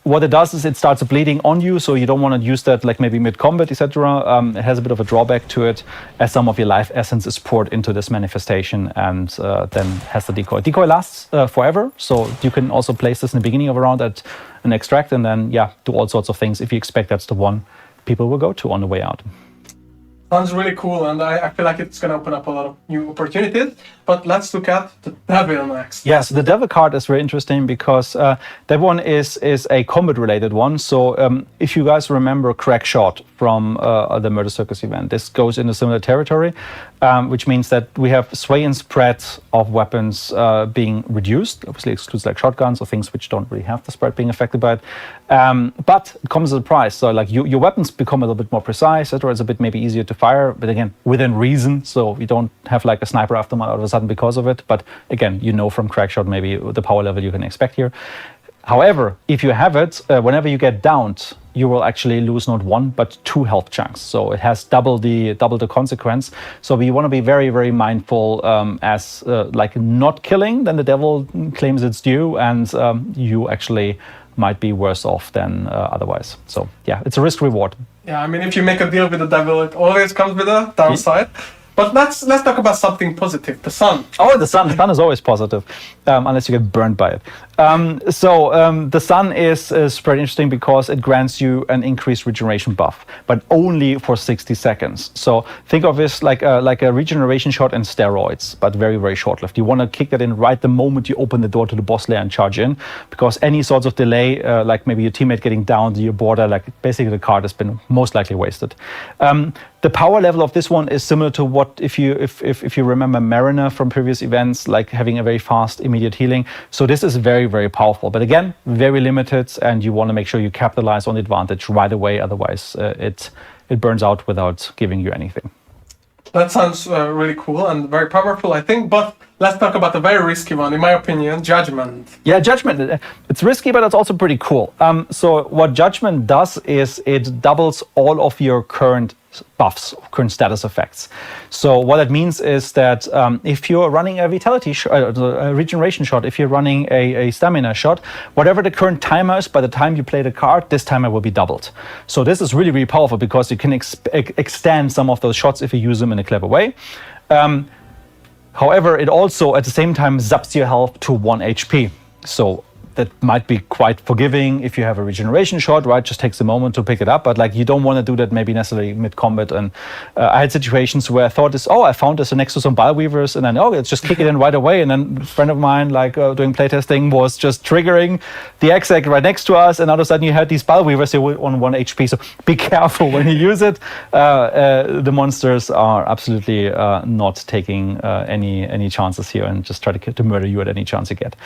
What it does is it starts bleeding on you, so you don't want to use that like maybe mid-combat, etc. It has a bit of a drawback to it, as some of your life essence is poured into this manifestation and then has the decoy. Decoy lasts forever, so you can also place this in the beginning of a round at an extract and then, yeah, do all sorts of things if you expect that's the one people will go to on the way out. Sounds really cool, and I feel like it's going to open up a lot of new opportunities. But let's look at the Devil next. Yes, the Devil card is very interesting because that one is a combat-related one. So if you guys remember Crack Shot from the Murder Circus event, this goes in a similar territory, which means that we have sway and spread of weapons being reduced. Obviously excludes like shotguns or things which don't really have the spread being affected by it. But it comes at a price. So like your weapons become a little bit more precise, or it's a bit maybe easier to fire, but again, within reason. So you don't have like a sniper aftermath all of a sudden because of it. But again, you know from Crackshot maybe the power level you can expect here. However, if you have it, whenever you get downed, you will actually lose not one but 2 health chunks. So it has double the consequence. So we want to be very, very mindful as like not killing, then the devil claims it's due, and you actually might be worse off than otherwise. So yeah, it's a risk reward. Yeah, I mean, if you make a deal with the devil, it always comes with a downside. But let's talk about something positive, the sun. Oh, the sun. The sun is always positive, unless you get burned by it. The sun is pretty interesting because it grants you an increased regeneration buff, but only for 60 seconds. So think of this like a regeneration shot in steroids, but very, very short-lived. You want to kick that in right the moment you open the door to the boss lair and charge in, because any sorts of delay, like maybe your teammate getting down to your border, like basically the card has been most likely wasted. The power level of this one is similar to what if you remember Mariner from previous events, like having a very fast immediate healing. So this is very, very powerful, but again, very limited, and you want to make sure you capitalize on the advantage right away. Otherwise, it burns out without giving you anything. That sounds really cool and very powerful, I think. But let's talk about the very risky one, in my opinion, Judgment. Yeah, Judgment. It's risky, but it's also pretty cool. So what Judgment does is it doubles all of your current buffs, current status effects. So what that means is that if you're running a vitality a regeneration shot, if you're running a stamina shot, whatever the current timer is, by the time you play the card, this timer will be doubled. So this is really, really powerful because you can extend some of those shots if you use them in a clever way. However, it also at the same time zaps your health to 1 HP. So that might be quite forgiving if you have a regeneration shot, right? Just takes a moment to pick it up, but like you don't want to do that maybe necessarily mid-combat. And I had situations where I thought I found this next to some bile weavers, and then let's just kick it in right away. And then a friend of mine, like doing playtesting, was just triggering the exec right next to us, and all of a sudden you had these bile weavers on 1 HP. So be careful when you use it. The monsters are absolutely not taking any chances here, and just try to murder you at any chance you get.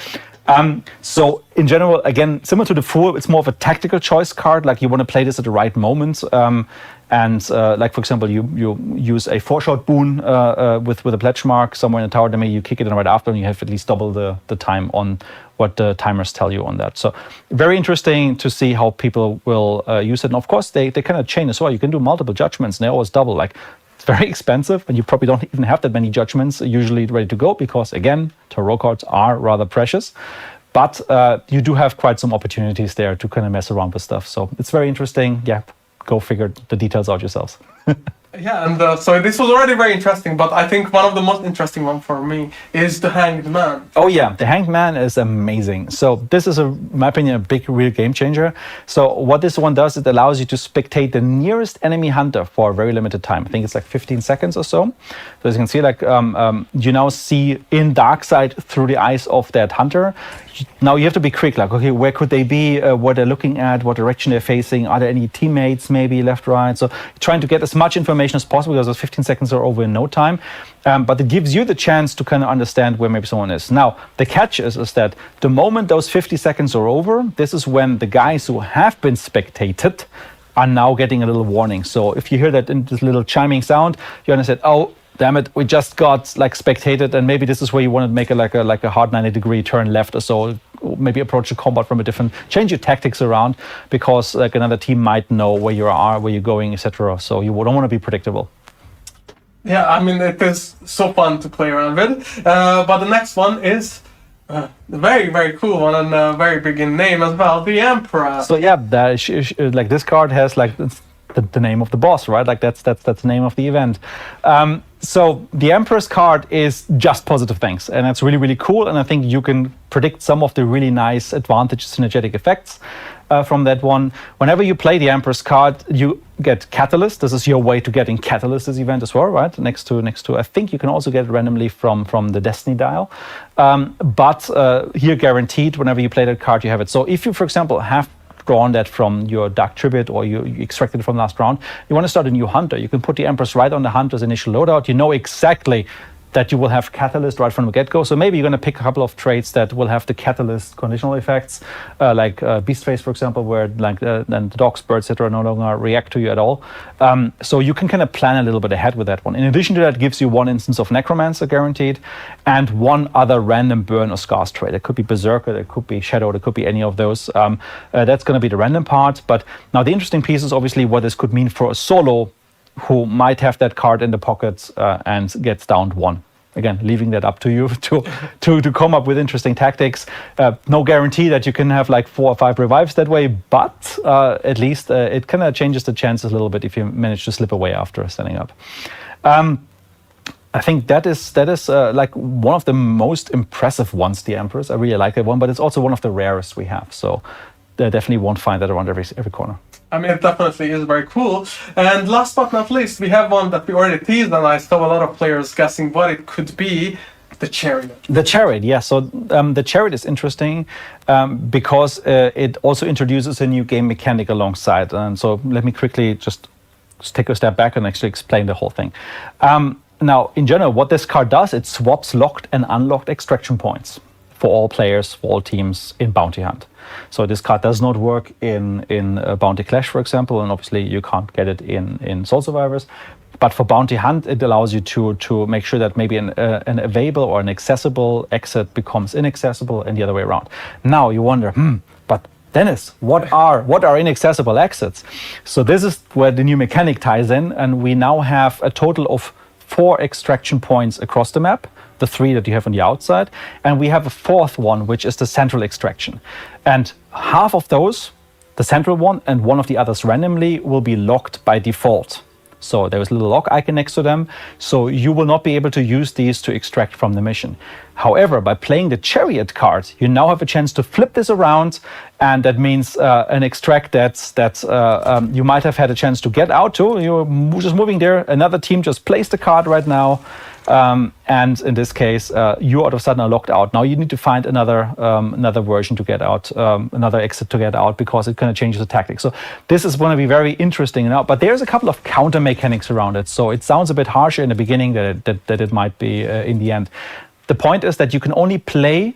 So in general, again, similar to the Fool, it's more of a tactical choice card. Like you want to play this at the right moment. Like for example, you use a 4-shot boon with a pledge mark somewhere in the tower enemy, you kick it in right after, and you have at least double the time on what the timers tell you on that. So very interesting to see how people will use it. And of course, they kind of chain as well. You can do multiple judgments, and they always double. Like it's very expensive, and you probably don't even have that many judgments usually ready to go because, again, tarot cards are rather precious. But you do have quite some opportunities there to kind of mess around with stuff. So it's very interesting. Yeah, go figure the details out yourselves. Yeah, and so this was already very interesting, but I think one of the most interesting one for me is the Hanged Man. Oh yeah, the Hanged Man is amazing. So this is, in my opinion, a big, real game changer. So what this one does, it allows you to spectate the nearest enemy hunter for a very limited time. I think it's like 15 seconds or so. So as you can see, like you now see in dark sight through the eyes of that hunter. Now you have to be quick, like, okay, where could they be, what they're looking at, what direction they're facing, are there any teammates, maybe left, right? So trying to get as much information as possible, because those 15 seconds are over in no time. But it gives you the chance to kind of understand where maybe someone is. Now, the catch is that the moment those 50 seconds are over, this is when the guys who have been spectated are now getting a little warning. So if you hear that in this little chiming sound, you understand, oh, damn it, we just got like spectated, and maybe this is where you want to make like a hard 90-degree turn left or so, maybe approach the combat from a different, change your tactics around, because like another team might know where you are, where you're going, etc. So you don't want to be predictable. Yeah, I mean, it is so fun to play around with. But the next one is a very, very cool one, and very big in name as well, the Empress. So yeah, like this card has like the name of the boss, right? Like that's the name of the event. So the Empress card is just positive things, and that's really, really cool. And I think you can predict some of the really nice advantage synergetic effects from that one. Whenever you play the Empress card, you get Catalyst. This is your way to getting Catalyst this event as well, right? Next to, I think you can also get it randomly from the Destiny dial. But here guaranteed, whenever you play that card, you have it. So if you, for example, have drawn that from your Dark Tribute, or you extracted it from last round, you want to start a new hunter, you can put the Empress right on the hunter's initial loadout. You know exactly that you will have Catalyst right from the get-go. So maybe you're going to pick a couple of traits that will have the Catalyst conditional effects, like Beast Face, for example, where like then the dogs, birds, etc. no longer react to you at all. So you can kind of plan a little bit ahead with that one. In addition to that, it gives you one instance of Necromancer guaranteed, and one other random burn or scars trait. It could be Berserker, it could be Shadow, it could be any of those. That's going to be the random part. But now the interesting piece is obviously what this could mean for a solo who might have that card in the pocket and gets downed one. Again, leaving that up to you to come up with interesting tactics. No guarantee that you can have like 4 or 5 revives that way, but at least it kind of changes the chances a little bit if you manage to slip away after standing up. I think that is like one of the most impressive ones, the Empress. I really like that one, but it's also one of the rarest we have. So they definitely won't find that around every corner. I mean, it definitely is very cool. And last but not least, we have one that we already teased, and I saw a lot of players guessing what it could be, the Chariot. The Chariot, yeah. So the Chariot is interesting because it also introduces a new game mechanic alongside. And so let me quickly just take a step back and actually explain the whole thing. Now, in general, what this card does, it swaps locked and unlocked extraction points for all players, for all teams in Bounty Hunt. So this card does not work in Bounty Clash, for example, and obviously you can't get it in Soul Survivors. But for Bounty Hunt, it allows you to make sure that maybe an available or an accessible exit becomes inaccessible, and the other way around. Now you wonder, but Dennis, what are inaccessible exits? So this is where the new mechanic ties in, and we now have a total of 4 extraction points across the map, the 3 that you have on the outside, and we have a 4th one, which is the central extraction. And half of those, the central one and one of the others randomly, will be locked by default. So there is a little lock icon next to them, so you will not be able to use these to extract from the mission. However, by playing the Chariot card, you now have a chance to flip this around, and that means an extract that you might have had a chance to get out to. You're just moving there, another team just placed the card right now, and in this case, you all of a sudden are locked out. Now you need to find another version to get out, another exit to get out, because it kind of changes the tactics. So this is going to be very interesting now, but there's a couple of counter mechanics around it. So it sounds a bit harsher in the beginning that it might be in the end. The point is that you can only play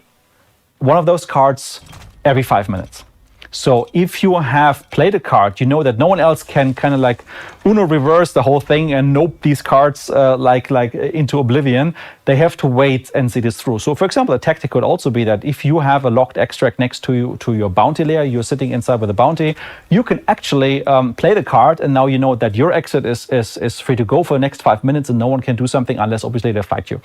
one of those cards every 5 minutes. So if you have played a card, you know that no one else can kind of like Uno reverse the whole thing and nope these cards like into oblivion. They have to wait and see this through. So for example, a tactic could also be that if you have a locked extract next to your bounty layer, you're sitting inside with a bounty, you can actually play the card, and now you know that your exit is free to go for the next 5 minutes, and no one can do something unless obviously they fight you.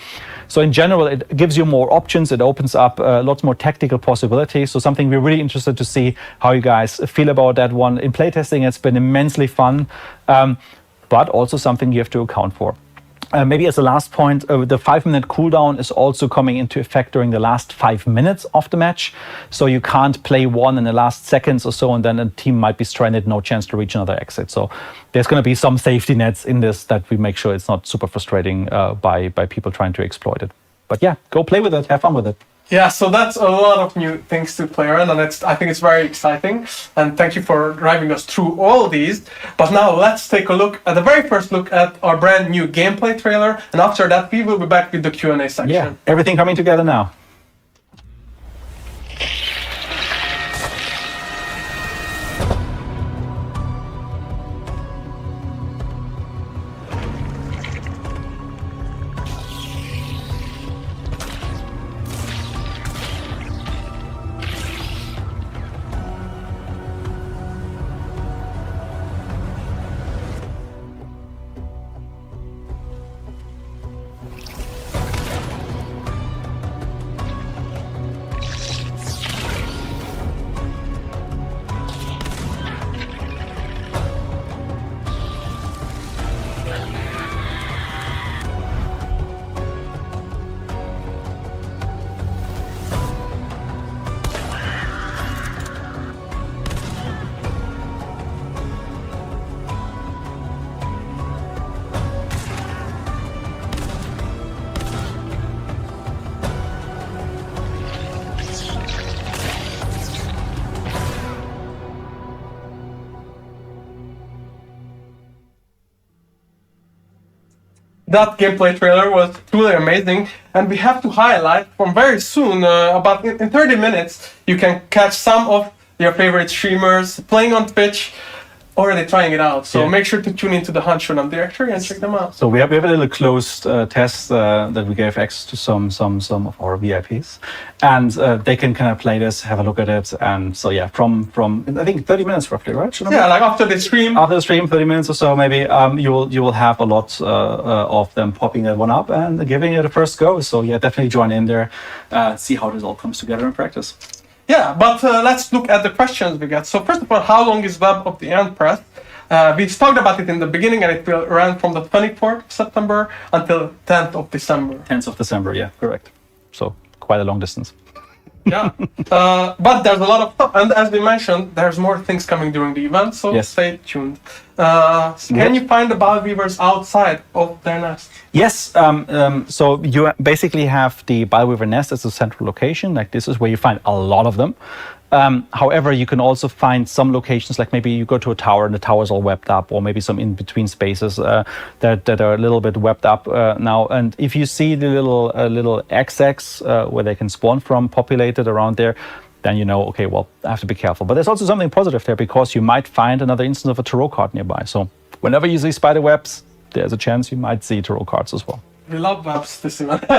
So in general, it gives you more options. It opens up lots more tactical possibilities. So something we're really interested to see how you guys feel about that one. In playtesting, it's been immensely fun. but also something you have to account for. Maybe as a last point, the 5-minute cooldown is also coming into effect during the last 5 minutes of the match. So you can't play one in the last seconds or so, and then a team might be stranded, no chance to reach another exit. So there's going to be some safety nets in this that we make sure it's not super frustrating by people trying to exploit it. But yeah, go play with it, have fun with it. Yeah, so that's a lot of new things to play around, and I think it's very exciting. And thank you for driving us through all these. But now let's take a look at the very first look at our brand new gameplay trailer, and after that we will be back with the Q&A section. Yeah, everything coming together now. That gameplay trailer was truly amazing, and we have to highlight from very soon, about in 30 minutes, you can catch some of your favorite streamers playing on Twitch, already trying it out. So make sure to tune into the Hunt Showdown directory and check them out. So we have a little closed test that we gave access to some of our VIPs, and they can kind of play this, have a look at it, and so yeah, from I think 30 minutes roughly, right? Yeah, like after the stream. After the stream, 30 minutes or so, maybe you will have a lot of them popping that one up and giving it a first go. So yeah, definitely join in there, see how this all comes together in practice. Yeah, but let's look at the questions we got. So first of all, how long is Web of the Empress? We talked about it in the beginning, and it will run from the 24th of September until 10th of December. 10th of December, yeah, correct. So quite a long distance. Yeah, but there's a lot of stuff, and as we mentioned, there's more things coming during the event, so stay tuned. Can you find the bile weavers outside of their nest? Yes, so you basically have the bile weaver nest as a central location, like this is where you find a lot of them. However, you can also find some locations, like maybe you go to a tower and the tower is all webbed up, or maybe some in-between spaces that are a little bit webbed up now. And if you see the little XX where they can spawn from populated around there, then you know, okay, well, I have to be careful. But there's also something positive there, because you might find another instance of a tarot card nearby. So whenever you see spider webs, there's a chance you might see tarot cards as well. We love webs this event.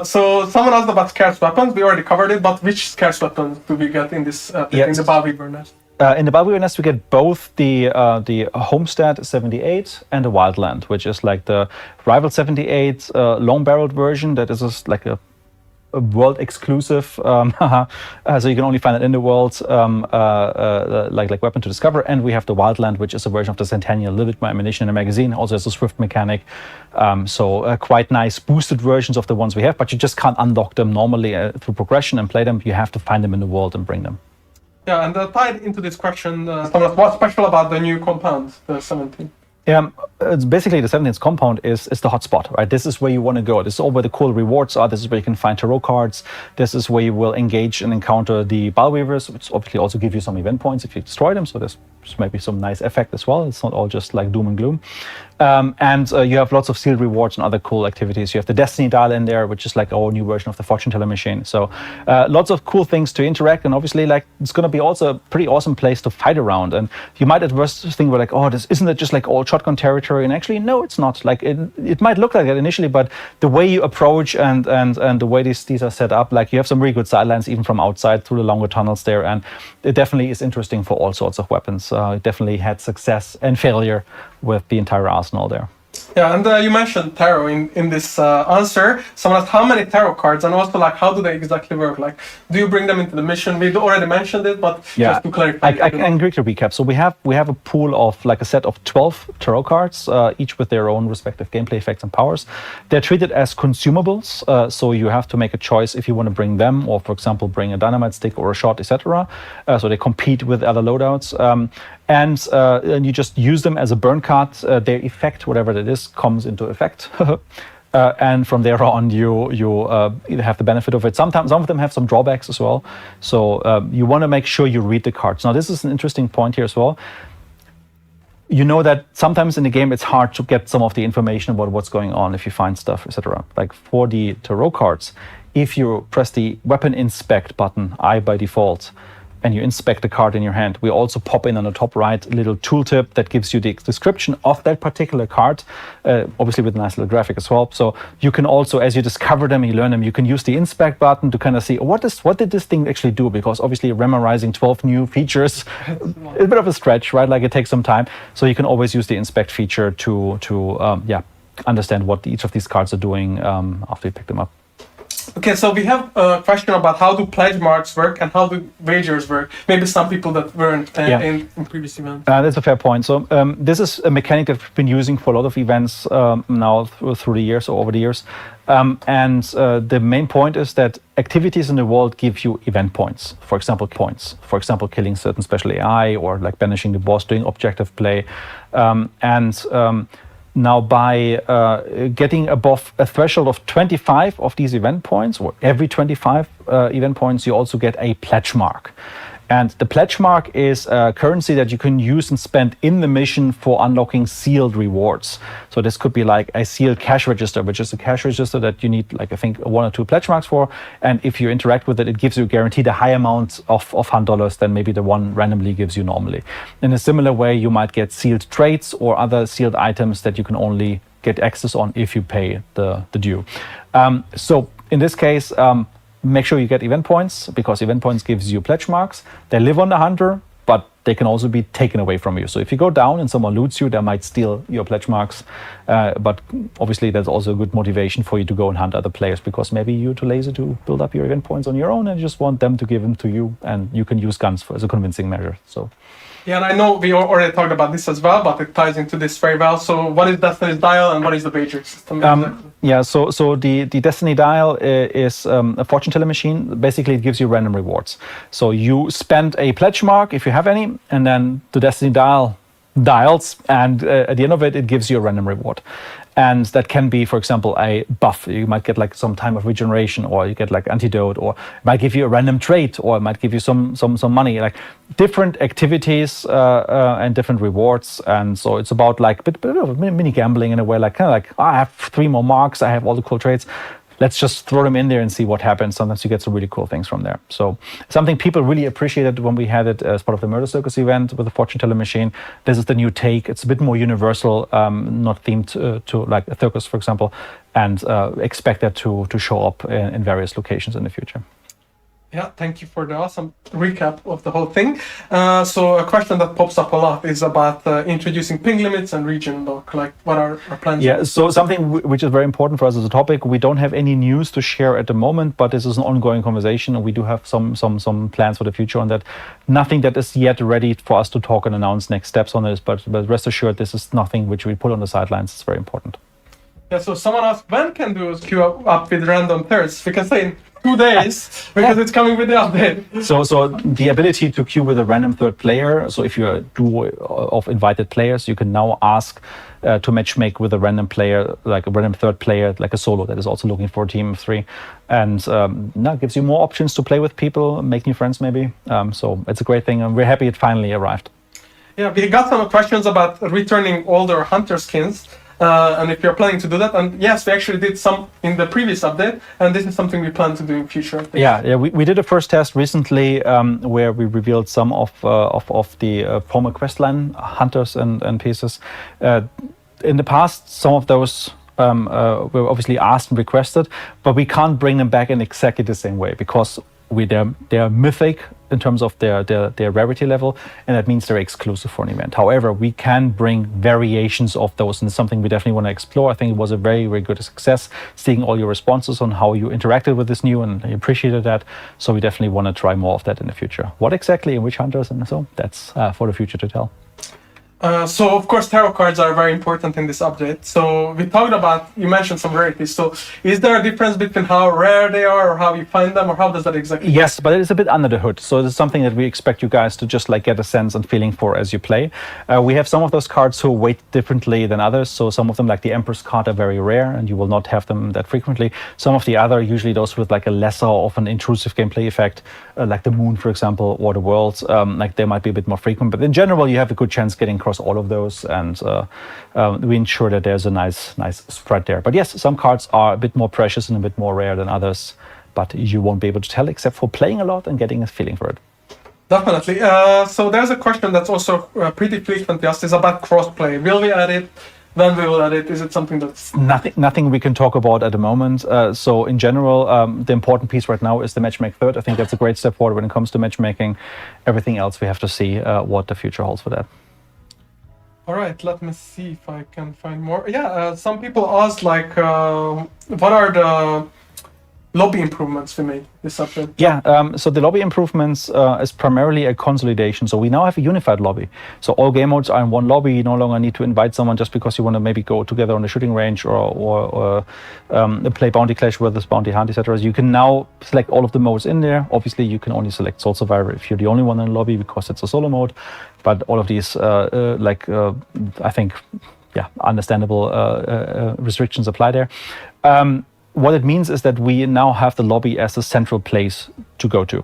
So someone asked about scarce weapons. We already covered it, but which scarce weapons do we get in this in the bile weaver nest? In the bile weaver nest, we get both the Homestead 78 and the Wildland, which is like the Rival 78 long-barreled version. That is just like a world exclusive, so you can only find it in the world, like weapon to discover. And we have the Wildland, which is a version of the Centennial, a little bit more ammunition in the magazine, also has a swift mechanic. So quite nice boosted versions of the ones we have, but you just can't unlock them normally through progression and play them. You have to find them in the world and bring them. Yeah, and tied into this question, what's special about the new compound, the 17? It's basically the 17th compound is the hotspot, right? This is where you want to go. This is all where the cool rewards are. This is where you can find tarot cards. This is where you will engage and encounter the bile weavers, which obviously also give you some event points if you destroy them. So there's maybe some nice effect as well. It's not all just like doom and gloom. And you have lots of sealed rewards and other cool activities. You have the Destiny dial in there, which is like our new version of the fortune teller machine. So lots of cool things to interact, and obviously like it's going to be also a pretty awesome place to fight around. And you might at first think we're like, oh, this isn't it just like all shotgun territory? And actually, no, it's not. Like it might look like that initially, but the way you approach and the way these are set up, like you have some really good sidelines even from outside through the longer tunnels there, and it definitely is interesting for all sorts of weapons. It definitely had success and failure with the entire arsenal there. Yeah, and you mentioned tarot in this answer. Someone asked how many tarot cards, and also like how do they exactly work? Like, do you bring them into the mission? We already mentioned it, but just to clarify. I can quickly recap. So we have a pool of like a set of 12 tarot cards, each with their own respective gameplay effects and powers. They're treated as consumables, so you have to make a choice if you want to bring them, or for example, bring a dynamite stick or a shot, etc. So they compete with other loadouts. And you just use them as a burn card. Their effect, whatever that is, comes into effect. And from there on, you either have the benefit of it. Sometimes some of them have some drawbacks as well. So you want to make sure you read the cards. Now, this is an interesting point here as well. You know that sometimes in the game it's hard to get some of the information about what's going on if you find stuff, etc. Like for the tarot cards, if you press the weapon inspect button, I by default, and you inspect the card in your hand, we also pop in on the top right a little tooltip that gives you the description of that particular card, obviously with a nice little graphic as well. So you can also, as you discover them, you learn them, you can use the inspect button to kind of see what did this thing actually do, because obviously memorizing 12 new features is a bit of a stretch, right? Like it takes some time. So you can always use the inspect feature to understand what each of these cards are doing after you pick them up. Okay, so we have a question about how do pledge marks work and how do wagers work? Maybe some people that weren't in previous events. That's a fair point. So this is a mechanic that we've been using for a lot of events now through the years or over the years. And the main point is that activities in the world give you event points. For example, killing certain special AI or like banishing the boss, doing objective play. Now, by getting above a threshold of 25 of these event points, or every 25 event points, you also get a pledge mark. And the pledge mark is a currency that you can use and spend in the mission for unlocking sealed rewards. So this could be like a sealed cash register, which is a cash register that you need, like I think, 1 or 2 pledge marks for. And if you interact with it, it gives you guaranteed a high amount of $100 than maybe the one randomly gives you normally. In a similar way, you might get sealed traits or other sealed items that you can only get access on if you pay the due. So in this case, make sure you get event points, because event points gives you pledge marks. They live on the hunter, but they can also be taken away from you. So if you go down and someone loots you, they might steal your pledge marks. But obviously there's also a good motivation for you to go and hunt other players, because maybe you're too lazy to build up your event points on your own and you just want them to give them to you, and you can use guns as a convincing measure. So. Yeah, and I know we already talked about this as well, but it ties into this very well. So what is Destiny's Dial and what is the wager system? Yeah, so the Destiny Dial is a fortune teller machine. Basically, it gives you random rewards. So you spend a pledge mark, if you have any, and then the Destiny Dial dials, and at the end of it, it gives you a random reward. And that can be, for example, a buff. You might get like some time of regeneration, or you get like antidote, or it might give you a random trait, or it might give you some money. Like different activities and different rewards. And so it's about like a bit of mini gambling in a way, like kind of like, I have 3 more marks, I have all the cool traits. Let's just throw them in there and see what happens. Sometimes you get some really cool things from there. So something people really appreciated when we had it as part of the Murder Circus event with the fortune teller machine. This is the new take. It's a bit more universal, not themed to like a circus, for example, and expect that to show up in various locations in the future. Yeah, thank you for the awesome recap of the whole thing. So a question that pops up a lot is about introducing ping limits and region lock. Like, what are our plans? Yeah, so something which is very important for us as a topic. We don't have any news to share at the moment, but this is an ongoing conversation, and we do have some plans for the future on that. Nothing that is yet ready for us to talk and announce next steps on this, but rest assured, this is nothing which we put on the sidelines. It's very important. Yeah, so someone asked, when can those queue up with random thirds? We can say in 2 days, because it's coming with the update. So the ability to queue with a random third player, so if you're a duo of invited players, you can now ask to matchmake with a random player, like a random third player, like a solo that is also looking for a team of 3. And that gives you more options to play with people, make new friends maybe. So it's a great thing, and we're happy it finally arrived. Yeah, we got some questions about returning older hunter skins. And if you're planning to do that, and yes, we actually did some in the previous update, and this is something we plan to do in future updates. Yeah, we did a first test recently where we revealed some of the former questline hunters and pieces. In the past, some of those were obviously asked and requested, but we can't bring them back in exactly the same way, because they're mythic in terms of their rarity level, and that means they're exclusive for an event. However, we can bring variations of those, and it's something we definitely want to explore. I think it was a very, very good success, seeing all your responses on how you interacted with this new, and I appreciated that. So we definitely want to try more of that in the future. What exactly and which hunters and so, that's for the future to tell. So of course tarot cards are very important in this update. So we talked about, you mentioned some rarities. So is there a difference between how rare they are or how you find them, or how does that exactly work? Yes, but it is a bit under the hood. So it's something that we expect you guys to just like get a sense and feeling for as you play. We have some of those cards who weight differently than others. So some of them, like the Empress card, are very rare and you will not have them that frequently. Some of the other, usually those with like a lesser, often intrusive gameplay effect, like the Moon, for example, or the World, like they might be a bit more frequent. But in general, you have a good chance getting across all of those, and we ensure that there's a nice spread there. But yes, some cards are a bit more precious and a bit more rare than others, but you won't be able to tell except for playing a lot and getting a feeling for it. Definitely. So there's a question that's also pretty frequently asked, is about crossplay. Will we add it? When we will add it? Is it something that's... Nothing we can talk about at the moment. So in general, the important piece right now is the matchmake third. I think that's a great step forward when it comes to matchmaking. Everything else, we have to see what the future holds for that. All right, let me see if I can find more. Yeah, some people asked like, what are the lobby improvements we made this update? Yeah, so the lobby improvements is primarily a consolidation. So we now have a unified lobby. So all game modes are in one lobby. You no longer need to invite someone just because you want to maybe go together on a shooting range or play Bounty Clash with this Bounty Hunt, etc. You can now select all of the modes in there. Obviously, you can only select Soul Survivor if you're the only one in the lobby because it's a solo mode. But all of these, I think, yeah, understandable restrictions apply there. What it means is that we now have the lobby as a central place to go to.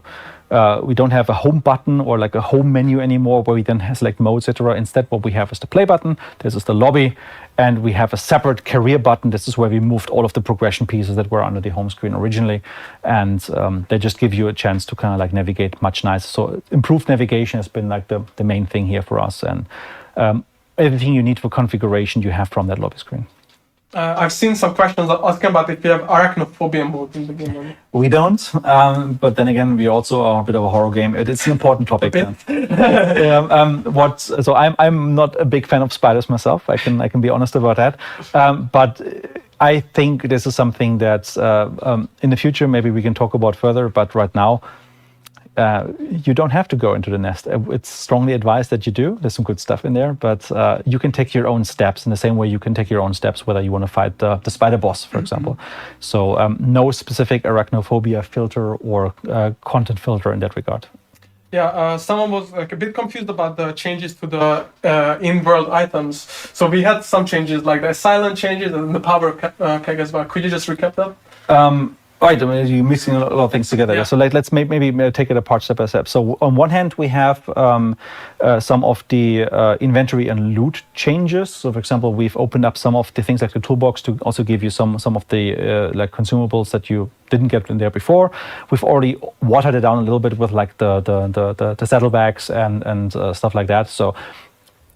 We don't have a home button or like a home menu anymore where we then select modes, etc. Instead, what we have is the play button. This is the lobby, and we have a separate career button. This is where we moved all of the progression pieces that were under the home screen originally, and they just give you a chance to kind of like navigate much nicer. So improved navigation has been like the main thing here for us, and everything you need for configuration you have from that lobby screen. I've seen some questions asking about if you have arachnophobia mode in the game. We don't, but then again, we also are a bit of a horror game. It's an important topic. So I'm not a big fan of spiders myself. I can be honest about that. But I think this is something that in the future maybe we can talk about further. But right now, you don't have to go into the nest. It's strongly advised that you do. There's some good stuff in there, but you can take your own steps in the same way you can take your own steps whether you want to fight the spider boss, for example. So no specific arachnophobia filter or content filter in that regard. Yeah, someone was like a bit confused about the changes to the in-world items. So we had some changes, like the silent changes and the power keg as well. Could you just recap that? Right, I mean, you're mixing a lot of things together. Yeah. So let's maybe take it apart step by step. So on one hand, we have some of the inventory and loot changes. So for example, we've opened up some of the things like the toolbox to also give you some of the like consumables that you didn't get in there before. We've already watered it down a little bit with like the saddlebags and stuff like that. So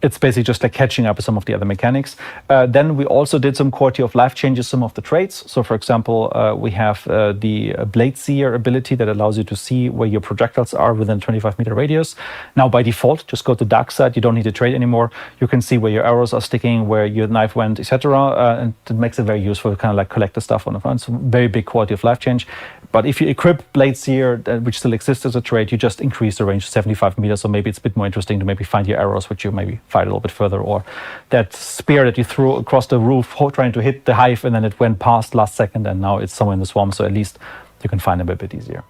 it's basically just like catching up with some of the other mechanics. Then we also did some quality of life changes, some of the traits. So for example, we have the Blade Seer ability that allows you to see where your projectiles are within a 25-meter radius. Now by default, just go to dark side. You don't need a trait anymore. You can see where your arrows are sticking, where your knife went, etc. And it makes it very useful to kind of like collect the stuff on the front. So very big quality of life change. But if you equip Blade Seer, which still exists as a trait, you just increase the range to 75 meters. So maybe it's a bit more interesting to maybe find your arrows, which you maybe fight a little bit further, or that spear that you threw across the roof trying to hit the hive and then it went past last second and now it's somewhere in the swamp, so at least you can find them a bit easier.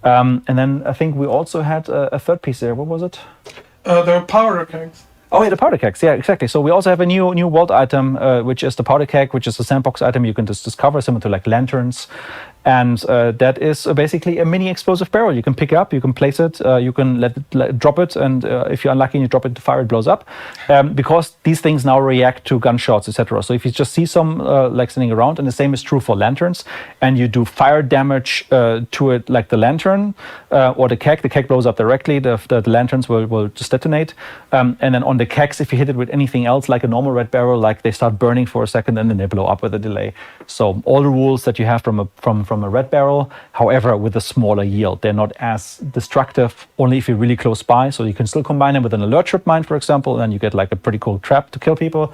And then I think we also had a third piece there. What was it? The powder kegs. Oh yeah, the powder kegs. Yeah, exactly. So we also have a new world item, which is the powder keg, which is a sandbox item you can just discover, similar to like lanterns. And that is basically a mini explosive barrel. You can pick it up, you can place it, you can drop it, and if you're unlucky and you drop it into fire, it blows up. Because these things now react to gunshots, etc. So if you just see some like standing around, and the same is true for lanterns, and you do fire damage to it, like the lantern or the keg blows up directly. The lanterns will just detonate. And then on the kegs, if you hit it with anything else, like a normal red barrel, like they start burning for a second and then they blow up with a delay. So all the rules that you have from from a red barrel. However, with a smaller yield, they're not as destructive, only if you're really close by. So you can still combine them with an alert trip mine, for example, and then you get like a pretty cool trap to kill people.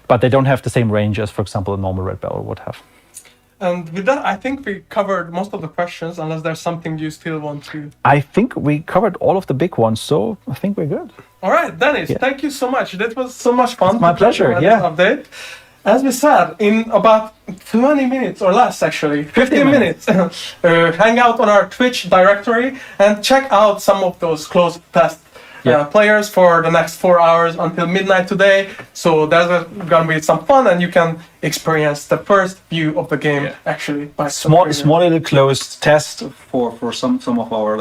But they don't have the same range as, for example, a normal red barrel would have. And with that, I think we covered most of the questions, unless there's something you still want to... I think we covered all of the big ones, so I think we're good. All right, Dennis, thank you so much. That was so much fun. It's my pleasure, This update. As we said, in about 20 minutes or less, actually, 15 minutes, hang out on our Twitch directory and check out some of those closed test players for the next 4 hours until midnight today. So there's gonna be some fun, and you can experience the first view of the game actually. By small little closed test for some of our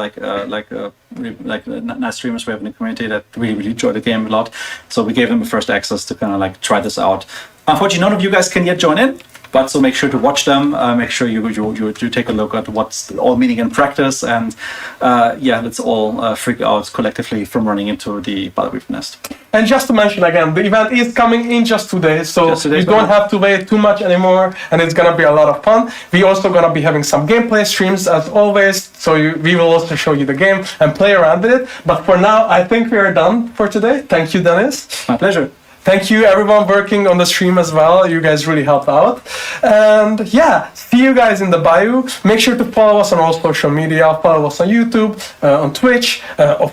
nice streamers we have in the community that really enjoy the game a lot. So we gave them the first access to kind of like try this out. Unfortunately, none of you guys can yet join in. But so make sure to watch them. Make sure you take a look at what's all meaning in practice, and let's all freak out collectively from running into the Ballweaver nest. And just to mention again, the event is coming in just 2 days, so you don't have to wait too much anymore, and it's gonna be a lot of fun. We also gonna be having some gameplay streams as always, so we will also show you the game and play around with it. But for now, I think we are done for today. Thank you, Dennis. My pleasure. Thank you everyone working on the stream as well. You guys really helped out. And see you guys in the bio. Make sure to follow us on all social media. Follow us on YouTube, on Twitch, of course.